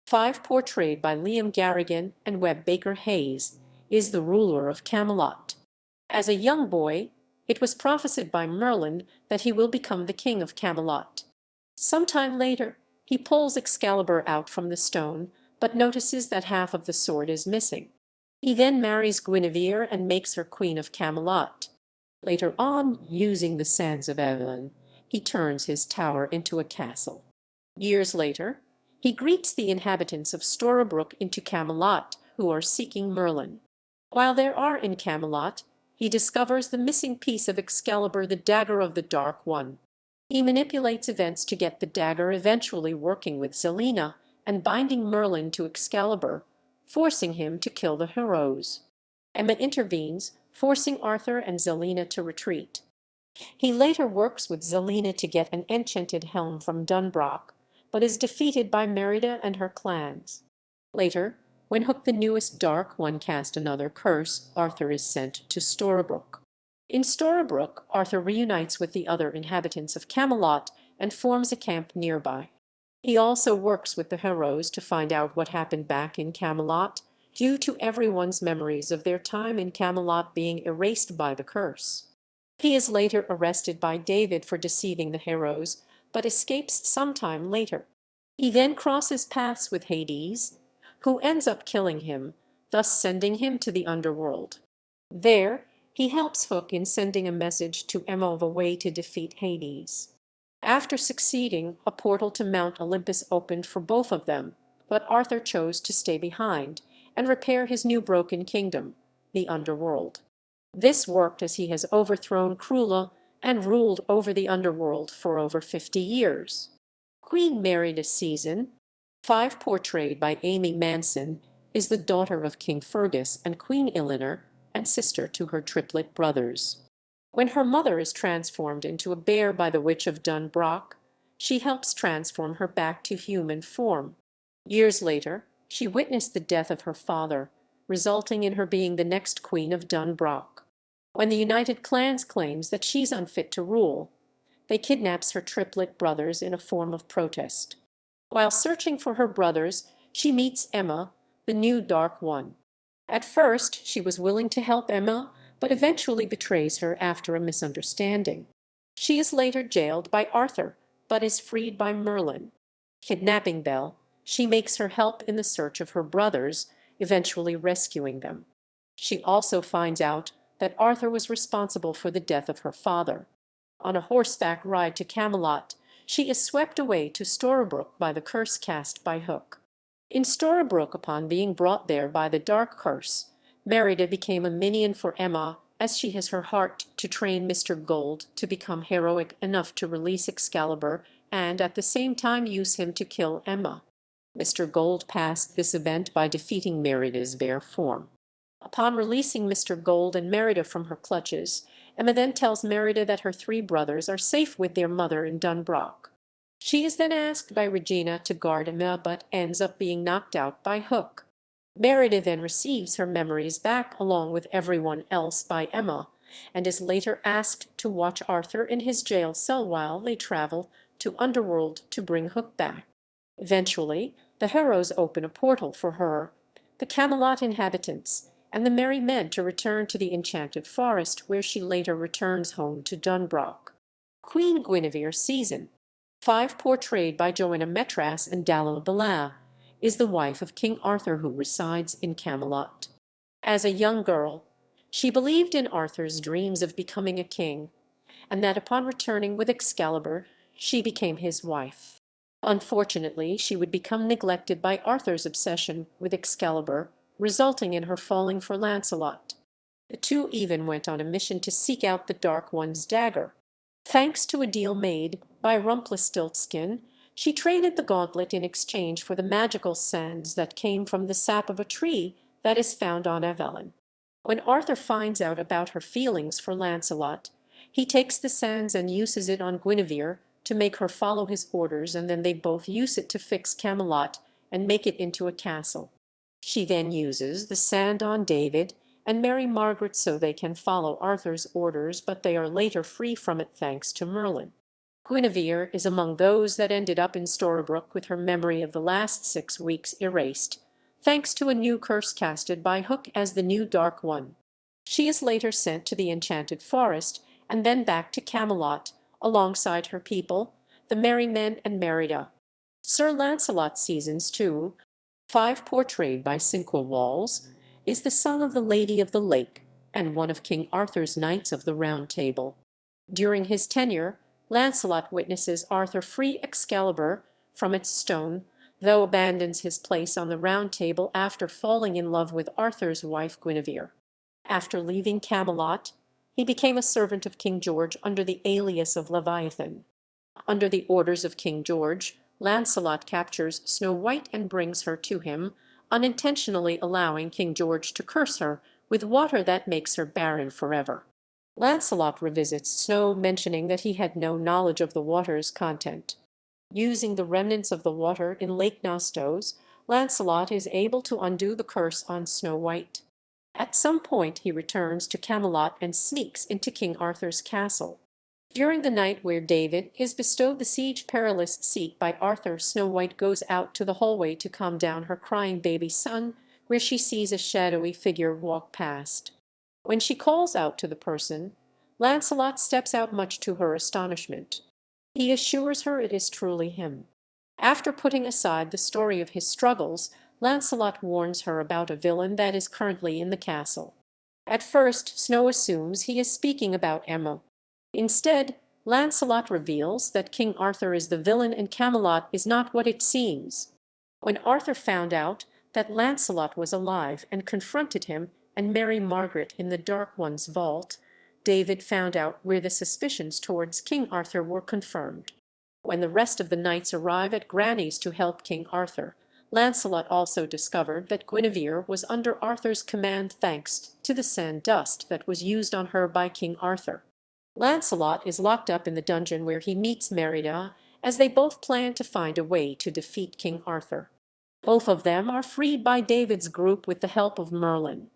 Speaker 1: 5, portrayed by Liam Garrigan and Webb Baker Hayes, is the ruler of Camelot. As a young boy, it was prophesied by Merlin that he will become the king of Camelot. Sometime later, he pulls Excalibur out from the stone, but notices that half of the sword is missing. He then marries Guinevere and makes her queen of Camelot. Later on, using the sands of Evelyn, he turns his tower into a castle. Years later, he greets the inhabitants of Storybrooke into Camelot, who are seeking Merlin. While they are in Camelot, he discovers the missing piece of Excalibur, the dagger of the Dark One. He manipulates events to get the dagger, eventually working with Zelena and binding Merlin to Excalibur, forcing him to kill the heroes. Emma intervenes, forcing Arthur and Zelena to retreat. He later works with Zelena to get an enchanted helm from Dunbrock, but is defeated by Merida and her clans. Later, when Hook the newest Dark One cast another curse, Arthur is sent to Storybrooke. In Storybrooke, Arthur reunites with the other inhabitants of Camelot and forms a camp nearby. He also works with the heroes to find out what happened back in Camelot, due to everyone's memories of their time in Camelot being erased by the curse. He is later arrested by David for deceiving the heroes, but escapes sometime later. He then crosses paths with Hades, who ends up killing him, thus sending him to the underworld. There, he helps Hook in sending a message to Emma of a way to defeat Hades. After succeeding, a portal to Mount Olympus opened for both of them, but Arthur chose to stay behind and repair his new broken kingdom, the underworld. This worked as he has overthrown Cruella and ruled over the underworld for over 50 years. Queen Merida Season, 5, portrayed by Amy Manson, is the daughter of King Fergus and Queen Eleanor and sister to her triplet brothers. When her mother is transformed into a bear by the Witch of Dunbrock, she helps transform her back to human form. Years later, she witnessed the death of her father, resulting in her being the next queen of Dunbrock. When the United Clans claims that she's unfit to rule, they kidnaps her triplet brothers in a form of protest. While searching for her brothers, she meets Emma, the new Dark One. At first, she was willing to help Emma, but eventually betrays her after a misunderstanding. She is later jailed by Arthur, but is freed by Merlin. Kidnapping Belle, she makes her help in the search of her brothers, eventually rescuing them. She also finds out that Arthur was responsible for the death of her father. On a horseback ride to Camelot, she is swept away to Storybrooke by the curse cast by Hook. In Storybrooke, upon being brought there by the dark curse, Merida became a minion for Emma, as she has her heart to train Mr. Gold to become heroic enough to release Excalibur and at the same time use him to kill Emma. Mr. Gold passed this event by defeating Merida's bear form. Upon releasing Mr. Gold and Merida from her clutches, Emma then tells Merida that her 3 brothers are safe with their mother in Dunbrock. She is then asked by Regina to guard Emma, but ends up being knocked out by Hook. Merida then receives her memories back along with everyone else by Emma, and is later asked to watch Arthur in his jail cell while they travel to Underworld to bring Hook back. Eventually, the heroes open a portal for her, the Camelot inhabitants, and the merry men to return to the enchanted forest, where she later returns home to Dunbrock. Queen Guinevere Season, 5, portrayed by Joanna Metras and Dalila Ballin, is the wife of King Arthur who resides in Camelot. As a young girl, she believed in Arthur's dreams of becoming a king, and that upon returning with Excalibur, she became his wife. Unfortunately, she would become neglected by Arthur's obsession with Excalibur, resulting in her falling for Lancelot. The two even went on a mission to seek out the Dark One's dagger. Thanks to a deal made by Rumpelstiltskin, She traded the gauntlet in exchange for the magical sands that came from the sap of a tree that is found on Evelyn. When Arthur finds out about her feelings for Lancelot, he takes the sands and uses it on Guinevere to make her follow his orders, and then they both use it to fix Camelot and make it into a castle. She then uses the sand on David and Mary Margaret so they can follow Arthur's orders, but they are later free from it thanks to Merlin. Guinevere is among those that ended up in Storybrooke with her memory of the last 6 weeks erased, thanks to a new curse casted by Hook as the new Dark One. She is later sent to the Enchanted Forest and then back to Camelot, alongside her people, the Merry Men and Merida. Sir Lancelot Seasons, too, 5 portrayed by Cinqua Walls, is the son of the Lady of the Lake and one of King Arthur's Knights of the Round Table. During his tenure, Lancelot witnesses Arthur free Excalibur from its stone, though abandons his place on the Round Table after falling in love with Arthur's wife Guinevere. After leaving Camelot, he became a servant of King George under the alias of Leviathan. Under the orders of King George, Lancelot captures Snow White and brings her to him, unintentionally allowing King George to curse her with water that makes her barren forever. Lancelot revisits Snow, mentioning that he had no knowledge of the water's content. Using the remnants of the water in Lake Nostos, Lancelot is able to undo the curse on Snow White. At some point he returns to Camelot and sneaks into King Arthur's castle. During the night where David is bestowed the Siege Perilous seat by Arthur, Snow White goes out to the hallway to calm down her crying baby son, where she sees a shadowy figure walk past. When she calls out to the person, Lancelot steps out, much to her astonishment. He assures her it is truly him. After putting aside the story of his struggles, Lancelot warns her about a villain that is currently in the castle. At first, Snow assumes he is speaking about Emma. Instead, Lancelot reveals that King Arthur is the villain and Camelot is not what it seems. When Arthur found out that Lancelot was alive and confronted him and Mary Margaret in the Dark One's vault, David found out where the suspicions towards King Arthur were confirmed. When the rest of the knights arrive at Granny's to help King Arthur, Lancelot also discovered that Guinevere was under Arthur's command thanks to the sand dust that was used on her by King Arthur. Lancelot is locked up in the dungeon where he meets Merida, as they both plan to find a way to defeat King Arthur. Both of them are freed by David's group with the help of Merlin.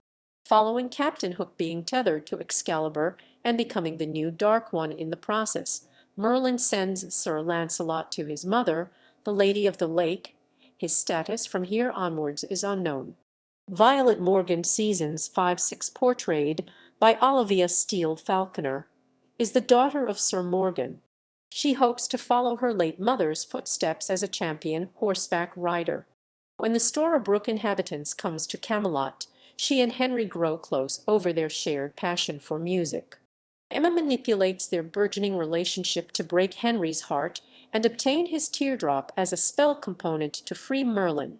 Speaker 1: Following Captain Hook being tethered to Excalibur and becoming the new Dark One in the process, Merlin sends Sir Lancelot to his mother, the Lady of the Lake. His status from here onwards is unknown. Violet Morgan Seasons 5/6 portrayed by Olivia Steele Falconer, is the daughter of Sir Morgan. She hopes to follow her late mother's footsteps as a champion horseback rider. When the Storybrooke inhabitants comes to Camelot, she and Henry grow close over their shared passion for music. Emma manipulates their burgeoning relationship to break Henry's heart and obtain his teardrop as a spell component to free Merlin.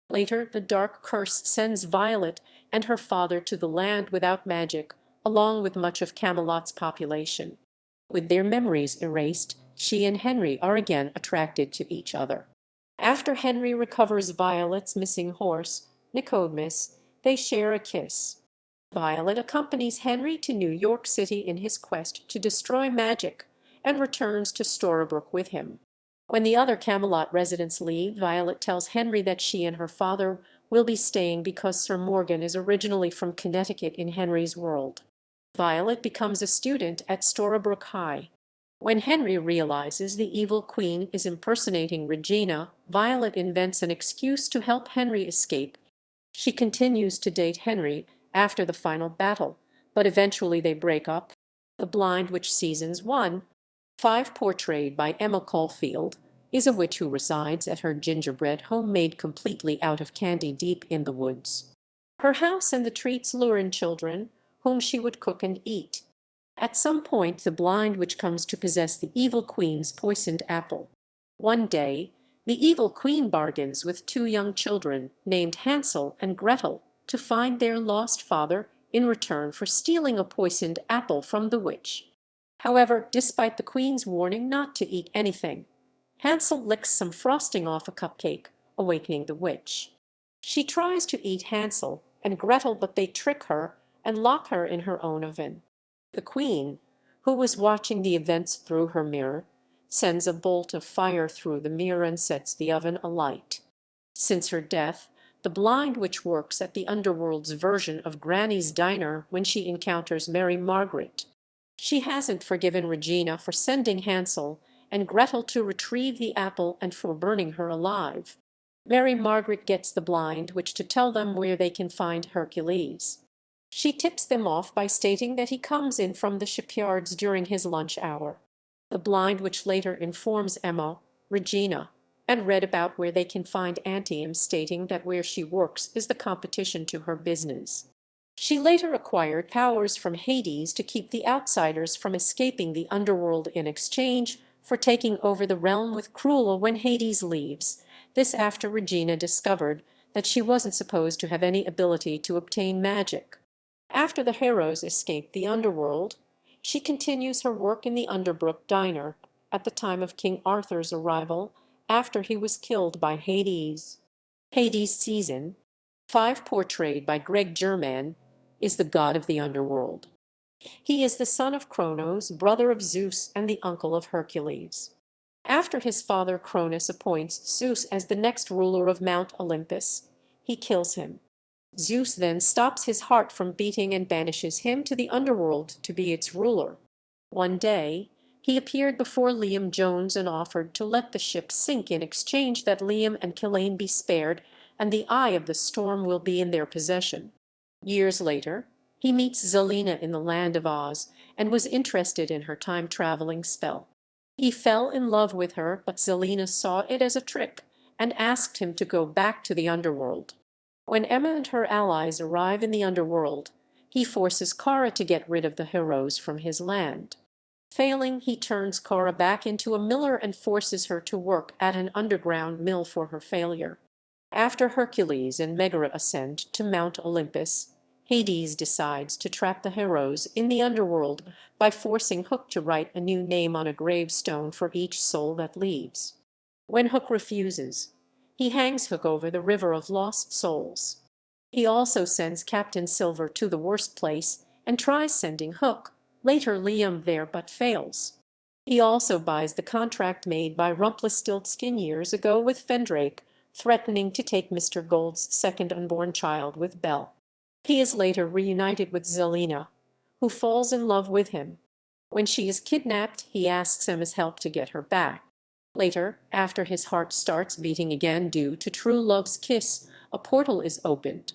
Speaker 1: Later, the dark curse sends Violet and her father to the land without magic, along with much of Camelot's population. With their memories erased, she and Henry are again attracted to each other. After Henry recovers Violet's missing horse, Nicodemus, they share a kiss. Violet accompanies Henry to New York City in his quest to destroy magic, and returns to Storybrooke with him. When the other Camelot residents leave, Violet tells Henry that she and her father will be staying because Sir Morgan is originally from Connecticut in Henry's world. Violet becomes a student at Storybrooke High. When Henry realizes the evil queen is impersonating Regina, Violet invents an excuse to help Henry escape. She continues to date Henry after the final battle, but eventually they break up. The Blind Witch Seasons 1/5 portrayed by Emma Caulfield, is a witch who resides at her gingerbread home made completely out of candy deep in the woods. Her house and the treats lure in children, whom she would cook and eat. At some point the blind witch comes to possess the evil queen's poisoned apple. One day, the evil queen bargains with 2 young children named Hansel and Gretel to find their lost father in return for stealing a poisoned apple from the witch. However, despite the queen's warning not to eat anything, Hansel licks some frosting off a cupcake, awakening the witch. She tries to eat Hansel and Gretel, but they trick her and lock her in her own oven. The queen, who was watching the events through her mirror, sends a bolt of fire through the mirror and sets the oven alight. Since her death, the blind witch works at the underworld's version of Granny's diner when she encounters Mary Margaret. She hasn't forgiven Regina for sending Hansel and Gretel to retrieve the apple and for burning her alive. Mary Margaret gets the blind witch to tell them where they can find Hercules. She tips them off by stating that he comes in from the shipyards during his lunch hour. The blind witch later informs Emma, Regina, and Red about where they can find Auntie Em, stating that where she works is the competition to her business. She later acquired powers from Hades to keep the outsiders from escaping the underworld in exchange for taking over the realm with Cruella when Hades leaves, this after Regina discovered that she wasn't supposed to have any ability to obtain magic. After the heroes escape the underworld, she continues her work in the Underbrook Diner at the time of King Arthur's arrival after he was killed by Hades. Hades Season 5, portrayed by Greg German, is the god of the underworld. He is the son of Kronos, brother of Zeus and the uncle of Hercules. After his father Cronus appoints Zeus as the next ruler of Mount Olympus, he kills him. Zeus then stops his heart from beating and banishes him to the underworld to be its ruler. One day, he appeared before Liam Jones and offered to let the ship sink in exchange that Liam and Killane be spared and the Eye of the Storm will be in their possession. Years later, he meets Zelena in the Land of Oz and was interested in her time-traveling spell. He fell in love with her, but Zelena saw it as a trick and asked him to go back to the underworld. When Emma and her allies arrive in the underworld, he forces Kara to get rid of the heroes from his land. Failing, he turns Kara back into a miller and forces her to work at an underground mill for her failure. After Hercules and Megara ascend to Mount Olympus, Hades decides to trap the heroes in the underworld by forcing Hook to write a new name on a gravestone for each soul that leaves. When Hook refuses, he hangs Hook over the river of lost souls. He also sends Captain Silver to the worst place and tries sending Hook, later Liam, there but fails. He also buys the contract made by Rumpelstiltskin years ago with Fendrake, threatening to take Mr. Gold's second unborn child with Belle. He is later reunited with Zelena, who falls in love with him. When she is kidnapped, he asks Emma's help to get her back. Later, after his heart starts beating again due to true love's kiss, a portal is opened.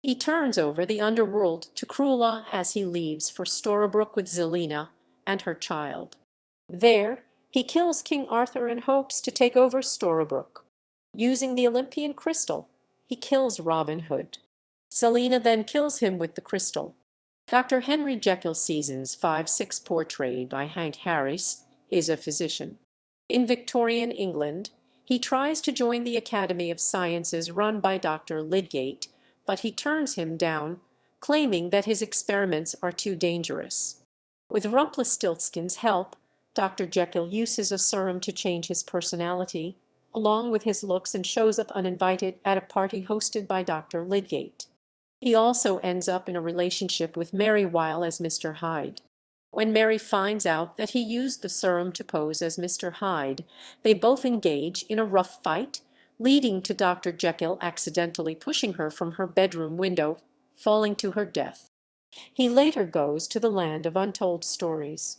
Speaker 1: He turns over the underworld to Cruella as he leaves for Storybrooke with Zelena and her child. There, he kills King Arthur and hopes to take over Storybrooke. Using the Olympian crystal, he kills Robin Hood. Zelena then kills him with the crystal. Dr. Henry Jekyll Seasons 5/6, portrayed by Hank Harris, is a physician. In Victorian England, he tries to join the Academy of Sciences run by Dr. Lydgate, but he turns him down, claiming that his experiments are too dangerous. With Rumpelstiltskin's help, Dr. Jekyll uses a serum to change his personality, along with his looks, and shows up uninvited at a party hosted by Dr. Lydgate. He also ends up in a relationship with Mary Weil as Mr. Hyde. When Mary finds out that he used the serum to pose as Mr. Hyde, they both engage in a rough fight, leading to Dr. Jekyll accidentally pushing her from her bedroom window, falling to her death. He later goes to the land of untold stories.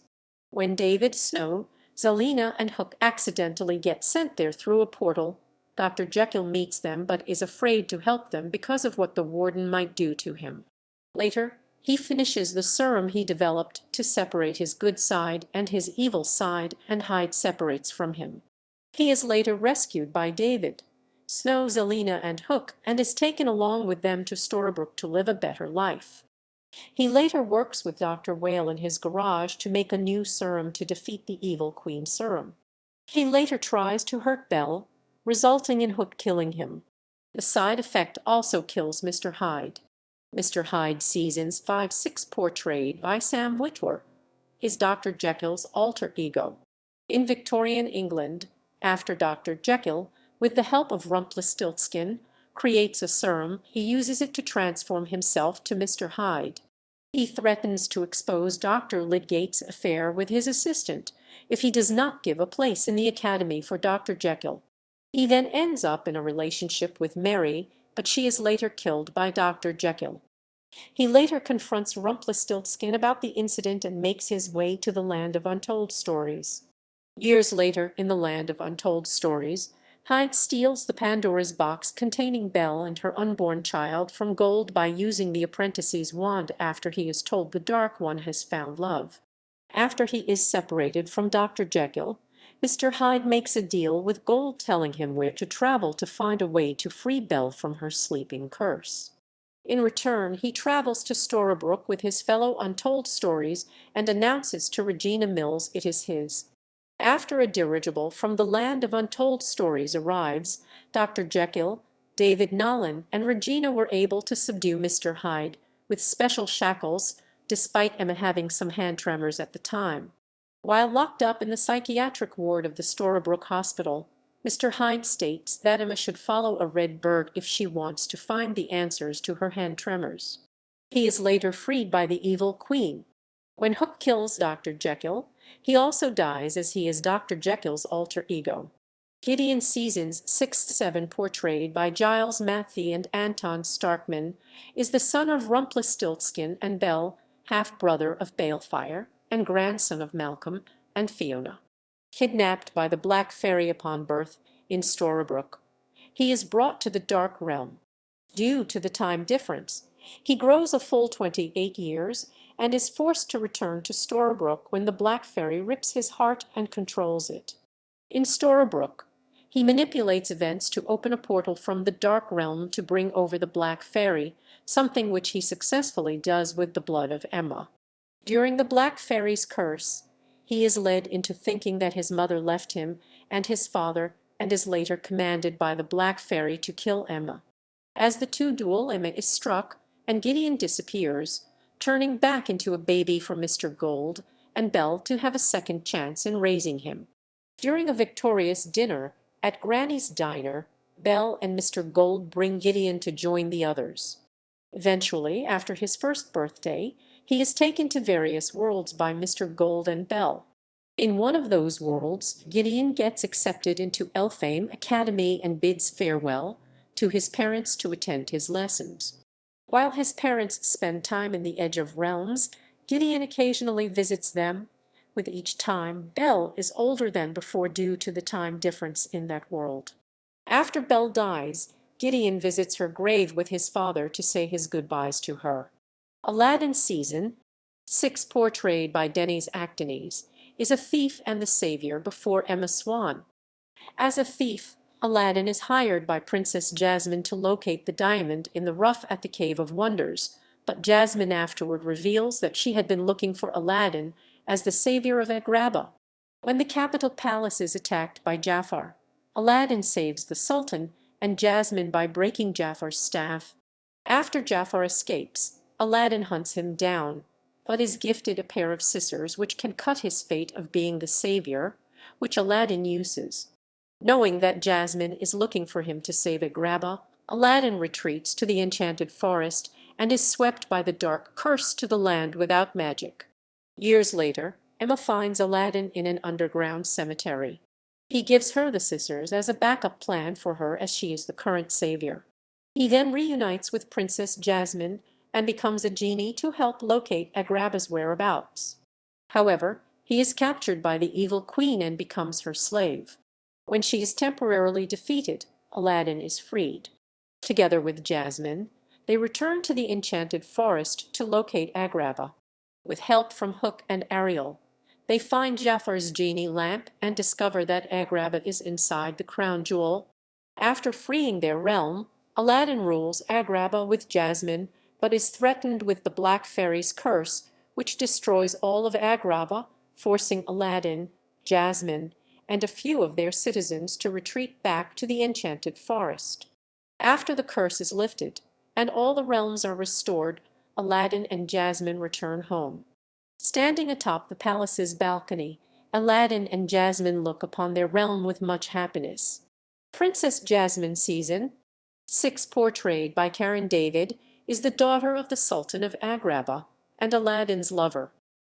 Speaker 1: When David Snow, Zelena, and Hook accidentally get sent there through a portal, Dr. Jekyll meets them but is afraid to help them because of what the warden might do to him. Later, he finishes the serum he developed to separate his good side and his evil side, and Hyde separates from him. He is later rescued by David, Snow, Zelena, and Hook, and is taken along with them to Storybrooke to live a better life. He later works with Dr. Whale in his garage to make a new serum to defeat the evil Queen Serum. He later tries to hurt Belle, resulting in Hook killing him. The side effect also kills Mr. Hyde. Mr. Hyde Seasons 5/6, portrayed by Sam Witwer, is Dr. Jekyll's alter ego. In Victorian England, After Dr. Jekyll, with the help of Rumpelstiltskin, creates a serum, he uses it to transform himself to Mr. Hyde. He threatens to expose Dr. Lydgate's affair with his assistant if he does not give a place in the academy for Dr. Jekyll. He then ends up in a relationship with Mary, but she is later killed by Dr. Jekyll. He later confronts Rumpelstiltskin about the incident and makes his way to the Land of Untold Stories. Years later, in the Land of Untold Stories, Hyde steals the Pandora's box containing Belle and her unborn child from Gold by using the apprentice's wand after he is told the Dark One has found love. After he is separated from Dr. Jekyll, Mr. Hyde makes a deal with Gold telling him where to travel to find a way to free Belle from her sleeping curse. In return, he travels to Storybrooke with his fellow Untold Stories and announces to Regina Mills it is his. After a dirigible from the Land of Untold Stories arrives, Dr. Jekyll, David Nolan, and Regina were able to subdue Mr. Hyde with special shackles, despite Emma having some hand tremors at the time. While locked up in the psychiatric ward of the Storybrooke Hospital, Mr. Hyde states that Emma should follow a red bird if she wants to find the answers to her hand tremors. He is later freed by the evil queen. When Hook kills Dr. Jekyll, he also dies as he is Dr. Jekyll's alter ego. Gideon Seasons 6-7, portrayed by Giles Matthey and Anton Starkman, is the son of Rumpelstiltskin and Belle, half-brother of Balefire, and grandson of Malcolm and Fiona. Kidnapped by the Black Fairy upon birth in Storybrooke, he is brought to the Dark Realm. Due to the time difference, he grows a full 28 years and is forced to return to Storybrooke when the Black Fairy rips his heart and controls it. In Storybrooke, he manipulates events to open a portal from the Dark Realm to bring over the Black Fairy, something which he successfully does with the blood of Emma. During the Black Fairy's curse, he is led into thinking that his mother left him and his father, and is later commanded by the Black Fairy to kill Emma. As the two duel, Emma is struck, and Gideon disappears, turning back into a baby for Mr. Gold and Belle to have a second chance in raising him. During a victorious dinner at Granny's Diner, Belle and Mr. Gold bring Gideon to join the others. Eventually, after his first birthday, he is taken to various worlds by Mr. Gold and Belle. In one of those worlds, Gideon gets accepted into Elfame Academy and bids farewell to his parents to attend his lessons. While his parents spend time in the Edge of Realms, Gideon occasionally visits them. With each time, Belle is older than before due to the time difference in that world. After Belle dies, Gideon visits her grave with his father to say his goodbyes to her. Aladdin Season 6, portrayed by Denys Actonis, is a thief and the savior before Emma Swan. As a thief, Aladdin is hired by Princess Jasmine to locate the diamond in the rough at the Cave of Wonders, but Jasmine afterward reveals that she had been looking for Aladdin as the savior of Agrabah. When the capital palace is attacked by Jafar, Aladdin saves the Sultan and Jasmine by breaking Jafar's staff. After Jafar escapes, Aladdin hunts him down, but is gifted a pair of scissors which can cut his fate of being the savior, which Aladdin uses. Knowing that Jasmine is looking for him to save Agrabah, Aladdin retreats to the enchanted forest and is swept by the dark curse to the land without magic. Years later, Emma finds Aladdin in an underground cemetery. He gives her the scissors as a backup plan for her as she is the current savior. He then reunites with Princess Jasmine and becomes a genie to help locate Agrabah's whereabouts. However, he is captured by the evil queen and becomes her slave. When she is temporarily defeated, Aladdin is freed. Together with Jasmine, they return to the enchanted forest to locate Agrabah. With help from Hook and Ariel, they find Jafar's genie lamp and discover that Agrabah is inside the crown jewel. After freeing their realm, Aladdin rules Agrabah with Jasmine, but is threatened with the Black Fairy's curse, which destroys all of Agrabah, forcing Aladdin, Jasmine, and a few of their citizens to retreat back to the enchanted forest. After the curse is lifted and all the realms are restored, Aladdin and Jasmine return home. Standing atop the palace's balcony, Aladdin and Jasmine look upon their realm with much happiness. Princess Jasmine Season, 6 portrayed by Karen David, is the daughter of the Sultan of Agrabah and Aladdin's lover.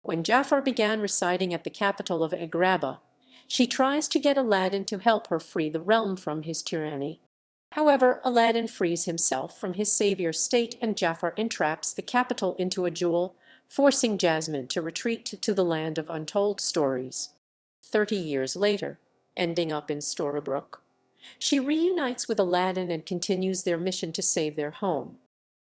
Speaker 1: When Jafar began residing at the capital of Agrabah, she tries to get Aladdin to help her free the realm from his tyranny. However, Aladdin frees himself from his savior's state and Jafar entraps the capital into a duel, forcing Jasmine to retreat to the land of untold stories. 30 years later, ending up in Storybrooke, she reunites with Aladdin and continues their mission to save their home.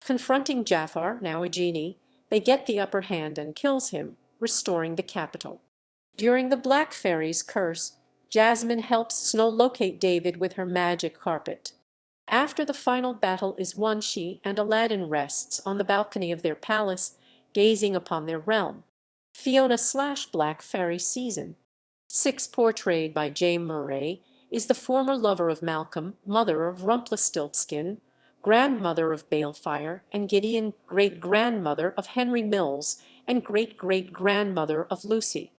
Speaker 1: Confronting Jafar, now a genie, they get the upper hand and kills him, restoring the capital. During the Black Fairy's curse, Jasmine helps Snow locate David with her magic carpet. After the final battle is won, she and Aladdin rests on the balcony of their palace, gazing upon their realm. Fiona/Black Fairy Season, 6 portrayed by James Murray, is the former lover of Malcolm, mother of Rumpelstiltskin, grandmother of Balefire and Gideon, great-grandmother of Henry Mills, and great-great-grandmother of Lucy.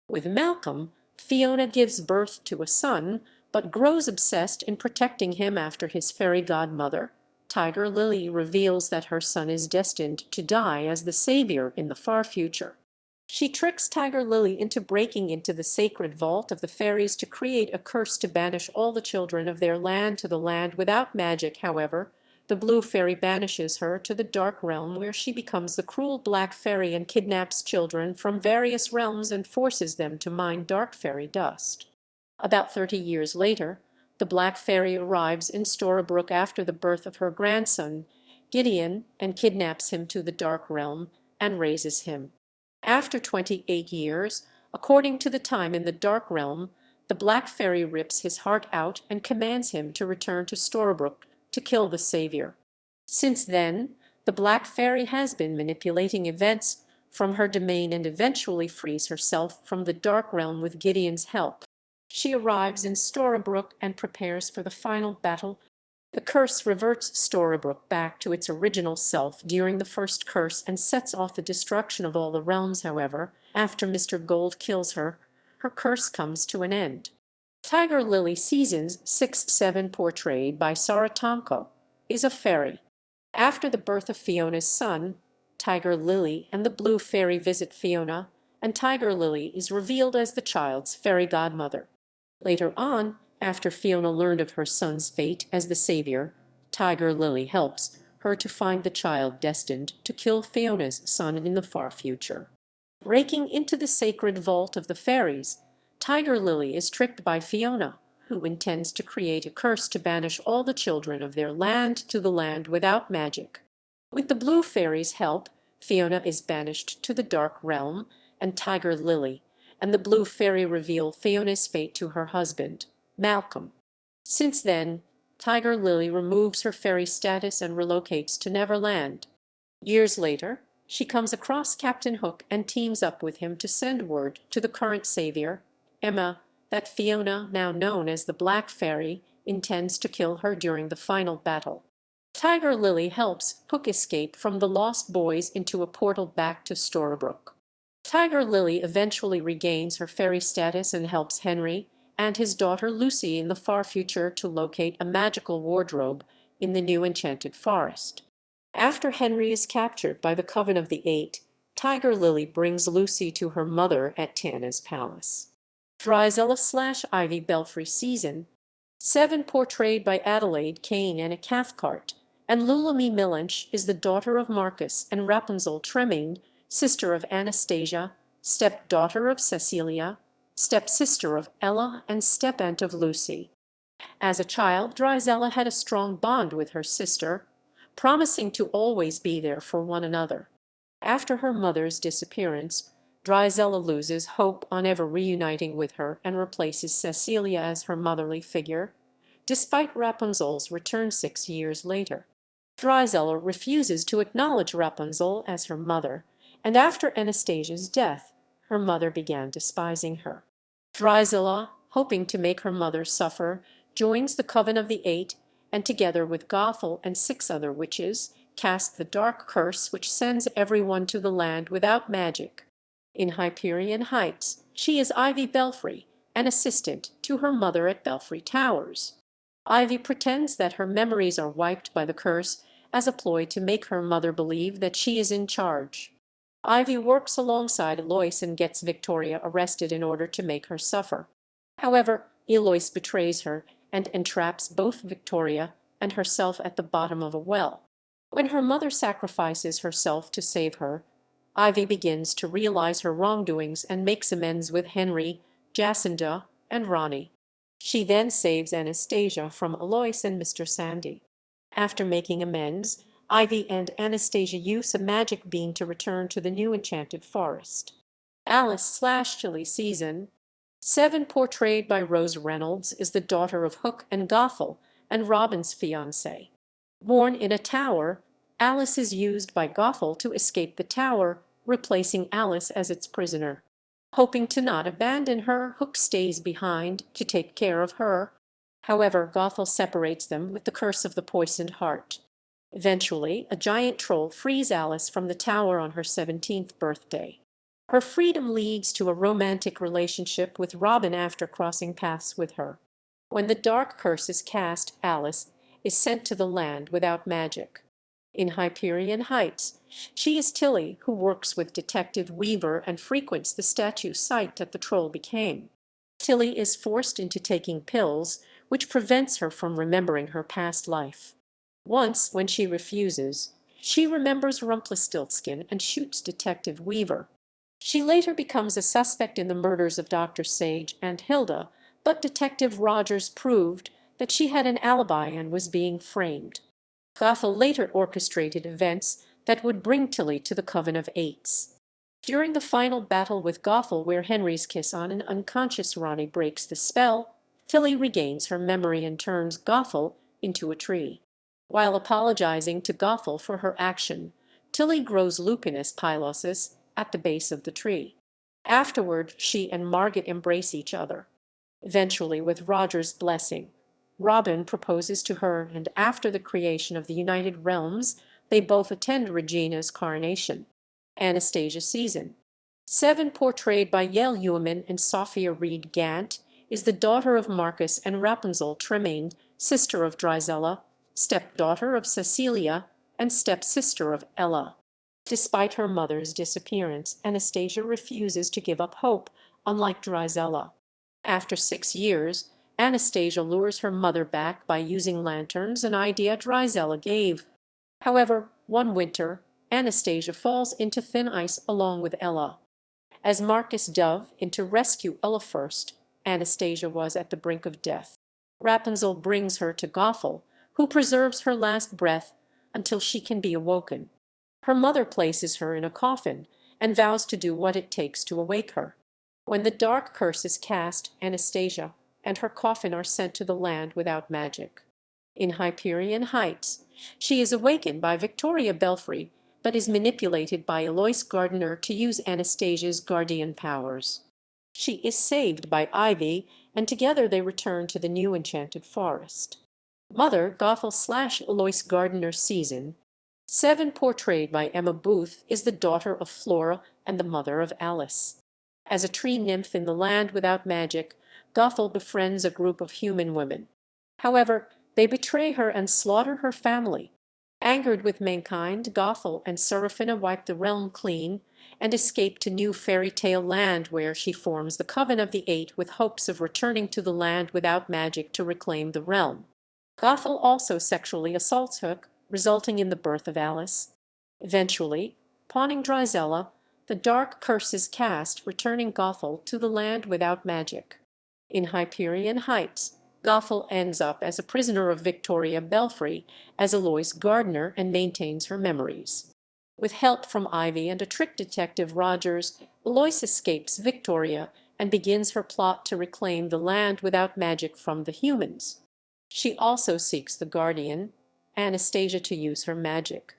Speaker 1: With Malcolm, Fiona gives birth to a son, but grows obsessed in protecting him after his fairy godmother, Tiger Lily, reveals that her son is destined to die as the savior in the far future. She tricks Tiger Lily into breaking into the sacred vault of the fairies to create a curse to banish all the children of their land to the land without magic. However, the Blue Fairy banishes her to the Dark Realm, where she becomes the cruel Black Fairy and kidnaps children from various realms and forces them to mine Dark Fairy dust. About 30 years later, the Black Fairy arrives in Storybrooke after the birth of her grandson, Gideon, and kidnaps him to the Dark Realm and raises him. After 28 years, according to the time in the Dark Realm, the Black Fairy rips his heart out and commands him to return to Storybrooke to kill the savior. Since then, the Black Fairy has been manipulating events from her domain and eventually frees herself from the Dark Realm with Gideon's help. She arrives in Storybrooke and prepares for the final battle. The curse reverts Storybrooke back to its original self during the first curse and sets off the destruction of all the realms. However, after Mr. Gold kills her, her curse comes to an end. Tiger Lily Seasons 6-7, portrayed by Sarah Tomko, is a fairy. After the birth of Fiona's son, Tiger Lily and the Blue Fairy visit Fiona, and Tiger Lily is revealed as the child's fairy godmother. Later on, after Fiona learned of her son's fate as the savior, Tiger Lily helps her to find the child destined to kill Fiona's son in the far future. Breaking into the sacred vault of the fairies, Tiger Lily is tricked by Fiona, who intends to create a curse to banish all the children of their land to the land without magic. With the Blue Fairy's help, Fiona is banished to the Dark Realm, and Tiger Lily and the Blue Fairy reveal Fiona's fate to her husband, Malcolm. Since then, Tiger Lily removes her fairy status and relocates to Neverland. Years later, she comes across Captain Hook and teams up with him to send word to the current savior, Emma, that Fiona, now known as the Black Fairy, intends to kill her during the final battle. Tiger Lily helps Hook escape from the Lost Boys into a portal back to Storybrooke. Tiger Lily eventually regains her fairy status and helps Henry and his daughter Lucy in the far future to locate a magical wardrobe in the new Enchanted Forest. After Henry is captured by the Coven of the Eight, Tiger Lily brings Lucy to her mother at Tana's palace. Drizella/Ivy Belfry Season 7, portrayed by Adelaide Kane Anna Cathcart, and Lulami Millench, is the daughter of Marcus and Rapunzel Tremaine, sister of Anastasia, stepdaughter of Cecilia, stepsister of Ella, and step-aunt of Lucy. As a child, Drizella had a strong bond with her sister, promising to always be there for one another. After her mother's disappearance, Drizella loses hope on ever reuniting with her and replaces Cecilia as her motherly figure, despite Rapunzel's return 6 years later. Drizella refuses to acknowledge Rapunzel as her mother, and after Anastasia's death, her mother began despising her. Drizella, hoping to make her mother suffer, joins the Coven of the Eight, and together with Gothel and 6 other witches, cast the dark curse which sends everyone to the land without magic. In Hyperion Heights, She is Ivy Belfry, an assistant to her mother at Belfry Towers. Ivy pretends that her memories are wiped by the curse as a ploy to make her mother believe that she is in charge. Ivy works alongside Lois and gets Victoria arrested in order to make her suffer. However, Lois betrays her and entraps both Victoria and herself at the bottom of a well. When her mother sacrifices herself to save her, Ivy begins to realize her wrongdoings and makes amends with Henry, Jacinda, and Ronnie. She then saves Anastasia from Alois and Mr. Sandy. After making amends, Ivy and Anastasia use a magic bean to return to the new enchanted forest. Alice/Tilly Season 7, portrayed by Rose Reynolds, is the daughter of Hook and Gothel and Robin's fiancée. Born in a tower, Alice is used by Gothel to escape the tower, replacing Alice as its prisoner. Hoping to not abandon her, Hook stays behind to take care of her. However, Gothel separates them with the curse of the poisoned heart. Eventually, a giant troll frees Alice from the tower on her 17th birthday. Her freedom leads to a romantic relationship with Robin after crossing paths with her. When the dark curse is cast, Alice is sent to the land without magic. In Hyperion Heights, she is Tilly, who works with Detective Weaver and frequents the statue site that the troll became. Tilly is forced into taking pills, which prevents her from remembering her past life. Once, when she refuses, she remembers Rumpelstiltskin and shoots Detective Weaver. She later becomes a suspect in the murders of Dr. Sage and Hilda, but Detective Rogers proved that she had an alibi and was being framed. Gothel later orchestrated events that would bring Tilly to the Coven of Eights. During the final battle with Gothel, where Henry's kiss on an unconscious Ronnie breaks the spell, Tilly regains her memory and turns Gothel into a tree. While apologizing to Gothel for her action, Tilly grows lupinus pilosus at the base of the tree. Afterward, she and Margaret embrace each other. Eventually, with Roger's blessing, Robin proposes to her, and after the creation of the United Realms, they both attend Regina's coronation. Anastasia Season 7, portrayed by Yael Ullman and Sophia Reed Gant, is the daughter of Marcus and Rapunzel Tremaine, sister of Drizella, stepdaughter of Cecilia, and stepsister of Ella. Despite her mother's disappearance, Anastasia refuses to give up hope, unlike Drizella. After 6 years, Anastasia lures her mother back by using lanterns, an idea Drizella gave. However, one winter, Anastasia falls into thin ice along with Ella. As Marcus dove in to rescue Ella first, Anastasia was at the brink of death. Rapunzel brings her to Gothel, who preserves her last breath until she can be awoken. Her mother places her in a coffin and vows to do what it takes to awake her. When the dark curse is cast, Anastasia and her coffin are sent to the land without magic. In Hyperion Heights, she is awakened by Victoria Belfry, but is manipulated by Eloise Gardiner to use Anastasia's guardian powers. She is saved by Ivy, and together they return to the new enchanted forest. Mother Gothel/Eloise Gardiner Season 7, portrayed by Emma Booth, is the daughter of Flora and the mother of Alice. As a tree nymph in the land without magic, Gothel befriends a group of human women. However, they betray her and slaughter her family. Angered with mankind, Gothel and Seraphina wipe the realm clean and escape to new fairy tale land, where she forms the Coven of the Eight with hopes of returning to the land without magic to reclaim the realm. Gothel also sexually assaults Hook, resulting in the birth of Alice. Eventually, pawning Drizella, the dark curse is cast, returning Gothel to the land without magic. In Hyperion Heights, Gothel ends up as a prisoner of Victoria Belfry as Eloise Gardiner and maintains her memories. With help from Ivy and a trick detective Rogers, Eloise escapes Victoria and begins her plot to reclaim the land without magic from the humans. She also seeks the guardian, Anastasia, to use her magic.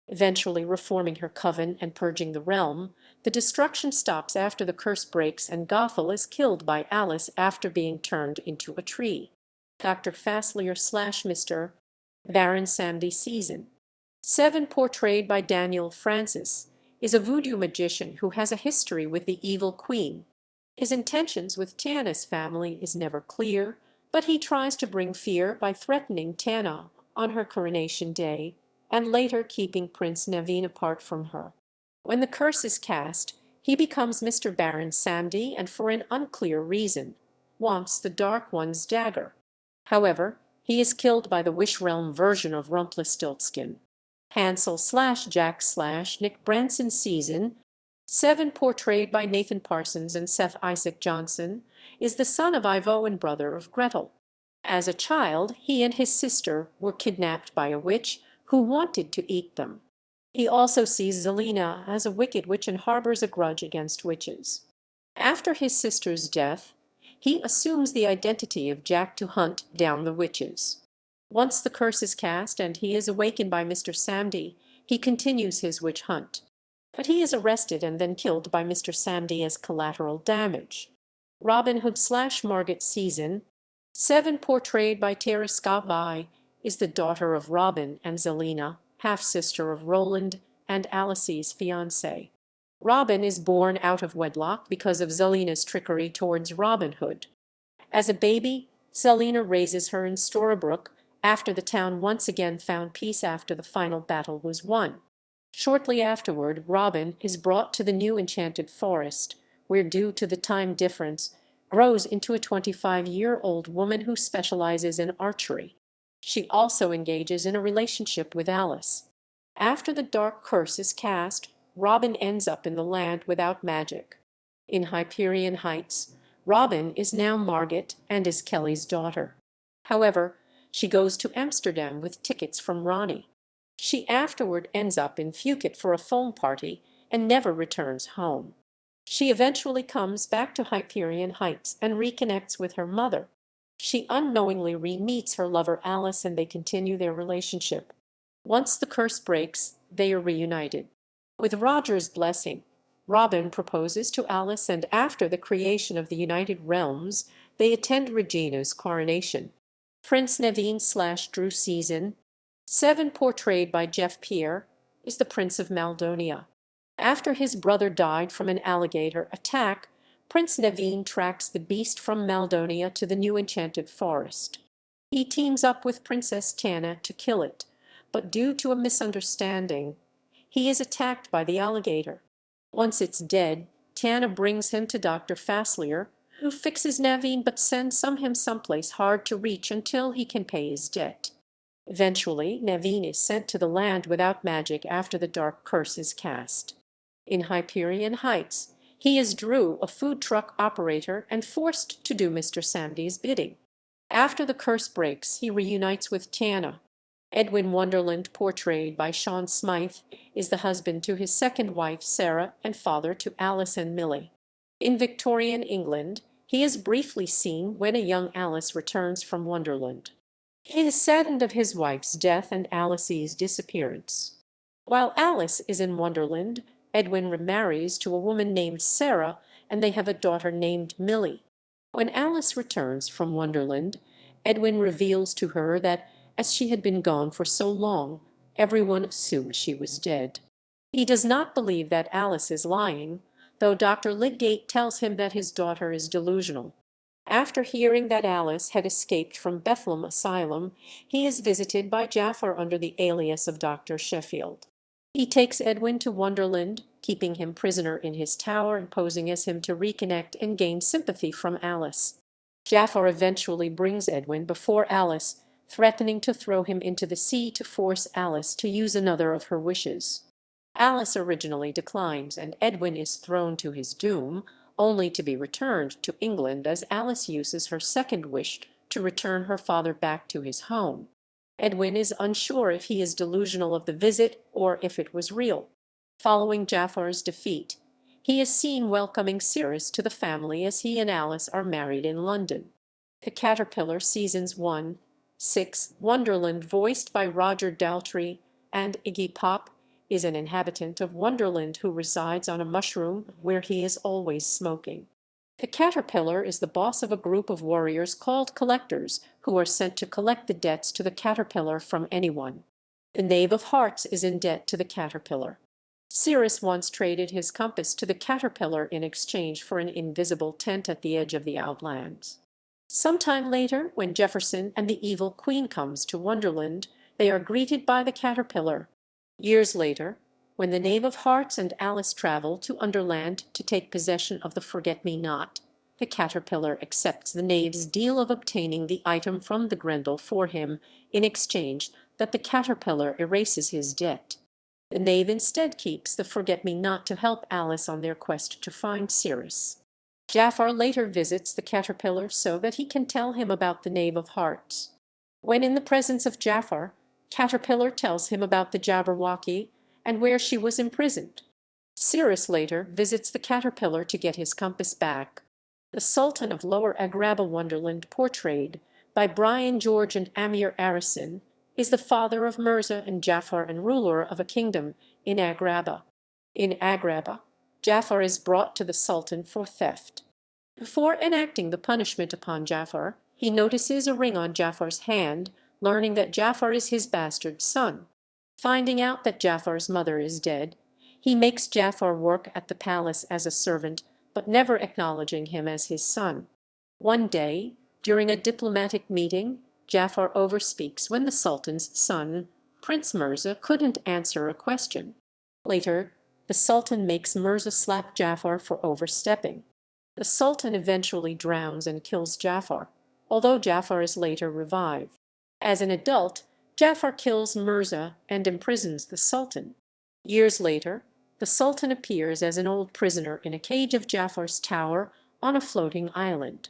Speaker 1: Eventually reforming her coven and purging the realm, the destruction stops after the curse breaks and Gothel is killed by Alice after being turned into a tree. Dr. Faslier/Mr. Baron Samedi Season 7, portrayed by Daniel Francis, is a voodoo magician who has a history with the evil queen. His intentions with Tana's family is never clear, but he tries to bring fear by threatening Tana on her coronation day, and later keeping Prince Naveen apart from her. When the curse is cast, he becomes Mr. Baron Samedi and for an unclear reason wants the Dark One's dagger. However, he is killed by the Wish Realm version of Rumpelstiltskin. Hansel/Jack/Nick Branson Season 7, portrayed by Nathan Parsons and Seth Isaac Johnson, is the son of Ivo and brother of Gretel. As a child, he and his sister were kidnapped by a witch who wanted to eat them. He also sees Zelina as a wicked witch and harbors a grudge against witches. After his sister's death, he assumes the identity of Jack to hunt down the witches. Once the curse is cast and he is awakened by Mr. Samedi, he continues his witch hunt. But he is arrested and then killed by Mr. Samedi as collateral damage. Robin Hood/Margaret Season 7, portrayed by Tara Scott, is the daughter of Robin and Zelina, half-sister of Roland and Alice's fiancé. Robin is born out of wedlock because of Zelina's trickery towards Robin Hood. As a baby, Zelina raises her in Storybrooke after the town once again found peace after the final battle was won. Shortly afterward, Robin is brought to the new enchanted forest, where due to the time difference, grows into a 25-year-old woman who specializes in archery. She also engages in a relationship with Alice. After the dark curse is cast, Robin ends up in the land without magic. In Hyperion Heights, Robin is now Margaret and is Kelly's daughter. However, she goes to Amsterdam with tickets from Ronnie. She afterward ends up in Phuket for a foam party and never returns home. She eventually comes back to Hyperion Heights and reconnects with her mother. She unknowingly re-meets her lover Alice and they continue their relationship. Once the curse breaks, they are reunited. With Roger's blessing, Robin proposes to Alice and after the creation of the United Realms, they attend Regina's coronation. Prince Naveen/Drew Season 7, portrayed by Jeff Pierre, is the Prince of Maldonia. After his brother died from an alligator attack, Prince Naveen tracks the beast from Maldonia to the new enchanted forest. He teams up with Princess Tana to kill it, but due to a misunderstanding, he is attacked by the alligator. Once it's dead, Tana brings him to Dr. Faslier, who fixes Naveen but sends him someplace hard to reach until he can pay his debt. Eventually, Naveen is sent to the land without magic after the dark curse is cast. In Hyperion Heights, he is Drew, a food truck operator, and forced to do Mr. Samedi's bidding. After the curse breaks, he reunites with Tana. Edwin Wonderland, portrayed by Sean Smythe, is the husband to his second wife Sarah and father to Alice and Millie. In Victorian England, he is briefly seen when a young Alice returns from Wonderland. He is saddened of his wife's death and Alice's disappearance. While Alice is in Wonderland, Edwin remarries to a woman named Sarah, and they have a daughter named Millie. When Alice returns from Wonderland, Edwin reveals to her that, as she had been gone for so long, everyone assumed she was dead. He does not believe that Alice is lying, though Dr. Lydgate tells him that his daughter is delusional. After hearing that Alice had escaped from Bethlehem Asylum, he is visited by Jafar under the alias of Dr. Sheffield. He takes Edwin to Wonderland, keeping him prisoner in his tower and posing as him to reconnect and gain sympathy from Alice. Jafar eventually brings Edwin before Alice, threatening to throw him into the sea to force Alice to use another of her wishes. Alice originally declines, and Edwin is thrown to his doom, only to be returned to England as Alice uses her second wish to return her father back to his home. Edwin is unsure if he is delusional of the visit or if it was real. Following Jafar's defeat, he is seen welcoming Cyrus to the family as he and Alice are married in London. The Caterpillar Seasons 1-6, Wonderland, voiced by Roger Daltrey, and Iggy Pop, is an inhabitant of Wonderland who resides on a mushroom where he is always smoking. The Caterpillar is the boss of a group of warriors called Collectors, who are sent to collect the debts to the Caterpillar from anyone. The Knave of Hearts is in debt to the Caterpillar. Cyrus once traded his compass to the caterpillar in exchange for an invisible tent at the edge of the Outlands. Some time later, when Jefferson and the evil queen comes to Wonderland, they are greeted by the caterpillar. Years later, when the Knave of Hearts and Alice travel to Underland to take possession of the Forget-Me-Not, the caterpillar accepts the knave's deal of obtaining the item from the Grendel for him in exchange that the caterpillar erases his debt. The knave instead keeps the Forget-Me-Not to help Alice on their quest to find Cyrus. Jafar later visits the caterpillar so that he can tell him about the Knave of Hearts. When in the presence of Jafar, Caterpillar tells him about the Jabberwocky and where she was imprisoned. Cyrus later visits the caterpillar to get his compass back. The Sultan of Lower Agrabah Wonderland, portrayed by Brian George and Amir Arison, is the father of Mirza and Jafar and ruler of a kingdom in Agrabah. In Agrabah, Jafar is brought to the Sultan for theft. Before enacting the punishment upon Jafar, he notices a ring on Jafar's hand, learning that Jafar is his bastard son. Finding out that Jafar's mother is dead, he makes Jafar work at the palace as a servant, but never acknowledging him as his son. One day, during a diplomatic meeting, Jafar overspeaks when the Sultan's son, Prince Mirza, couldn't answer a question. Later, the Sultan makes Mirza slap Jafar for overstepping. The Sultan eventually drowns and kills Jafar, although Jafar is later revived. As an adult, Jafar kills Mirza and imprisons the Sultan. Years later, the Sultan appears as an old prisoner in a cage of Jafar's tower on a floating island.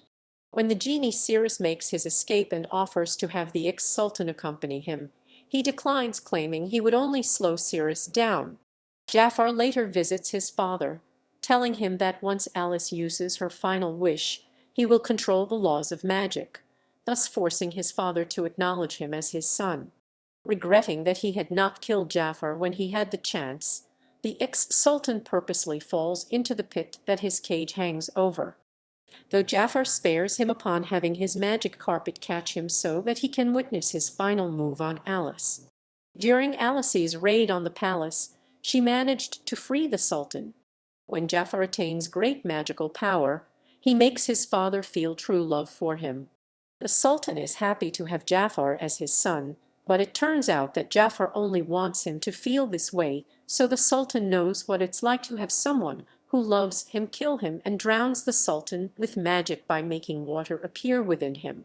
Speaker 1: When the genie Cyrus makes his escape and offers to have the ex-Sultan accompany him, he declines, claiming he would only slow Cyrus down. Jafar later visits his father, telling him that once Alice uses her final wish, he will control the laws of magic, thus forcing his father to acknowledge him as his son. Regretting that he had not killed Jafar when he had the chance, the ex-Sultan purposely falls into the pit that his cage hangs over. Though Jafar spares him upon having his magic carpet catch him so that he can witness his final move on Alice. During Alice's raid on the palace, she managed to free the Sultan. When Jafar attains great magical power, he makes his father feel true love for him. The Sultan is happy to have Jafar as his son, but it turns out that Jafar only wants him to feel this way so the Sultan knows what it's like to have someone who loves him kill him, and drowns the Sultan with magic by making water appear within him.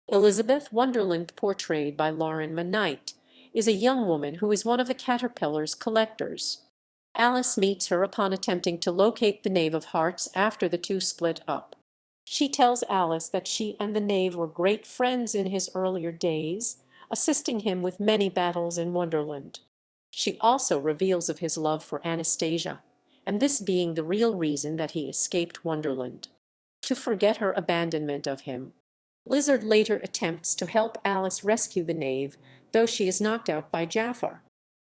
Speaker 1: Elizabeth Wonderland, portrayed by Lauren Knight, is a young woman who is one of the caterpillar's collectors. Alice meets her upon attempting to locate the Knave of Hearts after the two split up. She tells Alice that she and the Knave were great friends in his earlier days, assisting him with many battles in Wonderland. She also reveals of his love for Anastasia, and this being the real reason that he escaped Wonderland, to forget her abandonment of him. Lizard later attempts to help Alice rescue the Knave, though she is knocked out by Jafar.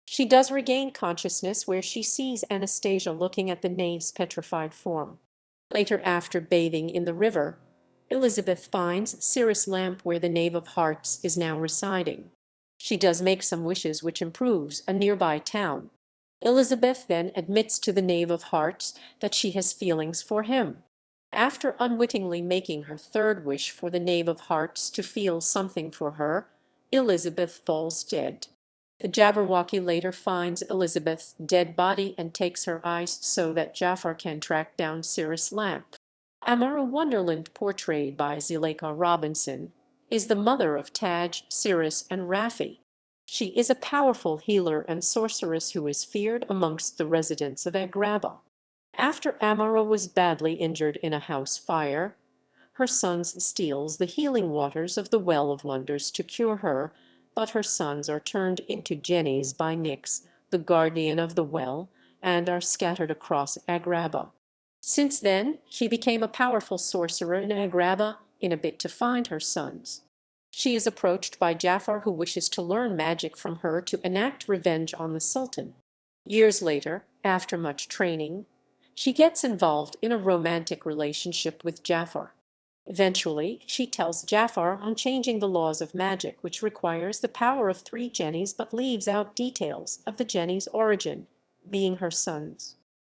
Speaker 1: She does regain consciousness where she sees Anastasia looking at the Knave's petrified form. Later, after bathing in the river, Elizabeth finds Cyrus' lamp where the Knave of Hearts is now residing. She does make some wishes which improves a nearby town. Elizabeth then admits to the Knave of Hearts that she has feelings for him. After unwittingly making her third wish for the Knave of Hearts to feel something for her, Elizabeth falls dead. The Jabberwocky later finds Elizabeth's dead body and takes her eyes so that Jafar can track down Cyrus' lamp. Amara Wonderland, portrayed by Zuleika Robinson, is the mother of Taj, Cyrus, and Raffi. She is a powerful healer and sorceress who is feared amongst the residents of Agrabah. After Amara was badly injured in a house fire, her sons steals the healing waters of the Well of Wonders to cure her, but her sons are turned into jennies by Nyx, the guardian of the well, and are scattered across Agrabah. Since then, she became a powerful sorcerer in Agrabah in a bid to find her sons. She is approached by Jafar, who wishes to learn magic from her to enact revenge on the Sultan. Years later, after much training, she gets involved in a romantic relationship with Jafar. Eventually, she tells Jafar on changing the laws of magic, which requires the power of 3 jennies but leaves out details of the jenny's origin. being her sons.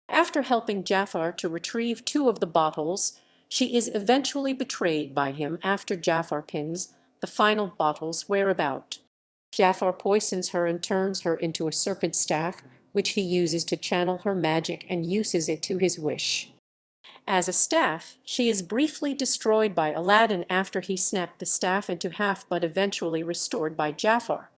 Speaker 1: After helping Jafar to retrieve two of the bottles, she is eventually betrayed by him after Jafar pins the final bottle's whereabout. Jafar poisons her and turns her into a serpent staff, which he uses to channel her magic and uses it to his wish. As a staff, she is briefly destroyed by Aladdin after he snapped the staff into half, but eventually restored by Jafar.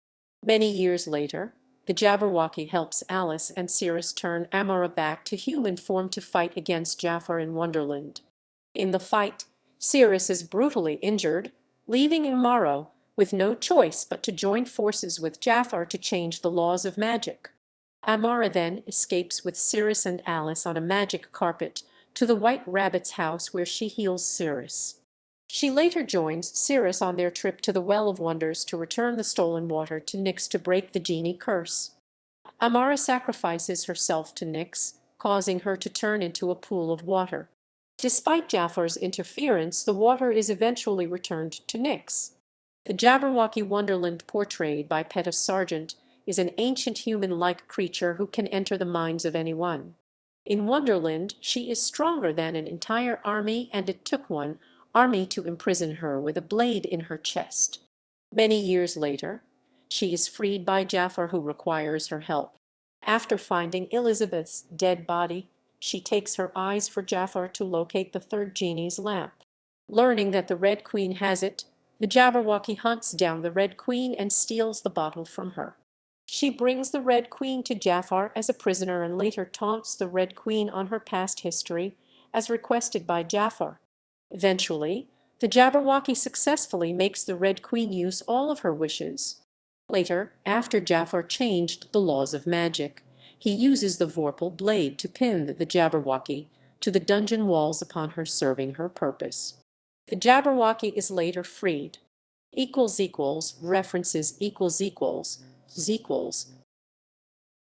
Speaker 1: Many years later, the Jabberwocky helps Alice and Cirrus turn Amara back to human form to fight against Jafar in Wonderland. In the fight, Cirrus is brutally injured, leaving Amara with no choice but to join forces with Jafar to change the laws of magic. Amara then escapes with Cirrus and Alice on a magic carpet to the White Rabbit's house, where she heals Cirrus. She later joins Cirrus on their trip to the Well of Wonders to return the stolen water to Nyx to break the genie curse. Amara sacrifices herself to Nyx, causing her to turn into a pool of water. Despite Jafar's interference, the water is eventually returned to Nyx. The Jabberwocky Wonderland portrayed by Pettis Sargent is an ancient human-like creature who can enter the minds of anyone. In Wonderland, she is stronger than an entire army, and it took one army to imprison her with a blade in her chest. Many years later, she is freed by Jafar, who requires her help. After finding Elizabeth's dead body, she takes her eyes for Jafar to locate the third genie's lamp. Learning that the Red Queen has it, the Jabberwocky hunts down the Red Queen and steals the bottle from her. She brings the Red Queen to Jafar as a prisoner and later taunts the Red Queen on her past history, as requested by Jafar. Eventually, the Jabberwocky successfully makes the Red Queen use all of her wishes. Later, after Jafar changed the laws of magic, he uses the Vorpal blade to pin the Jabberwocky to the dungeon walls upon her serving her purpose. The Jabberwocky is later freed. References equals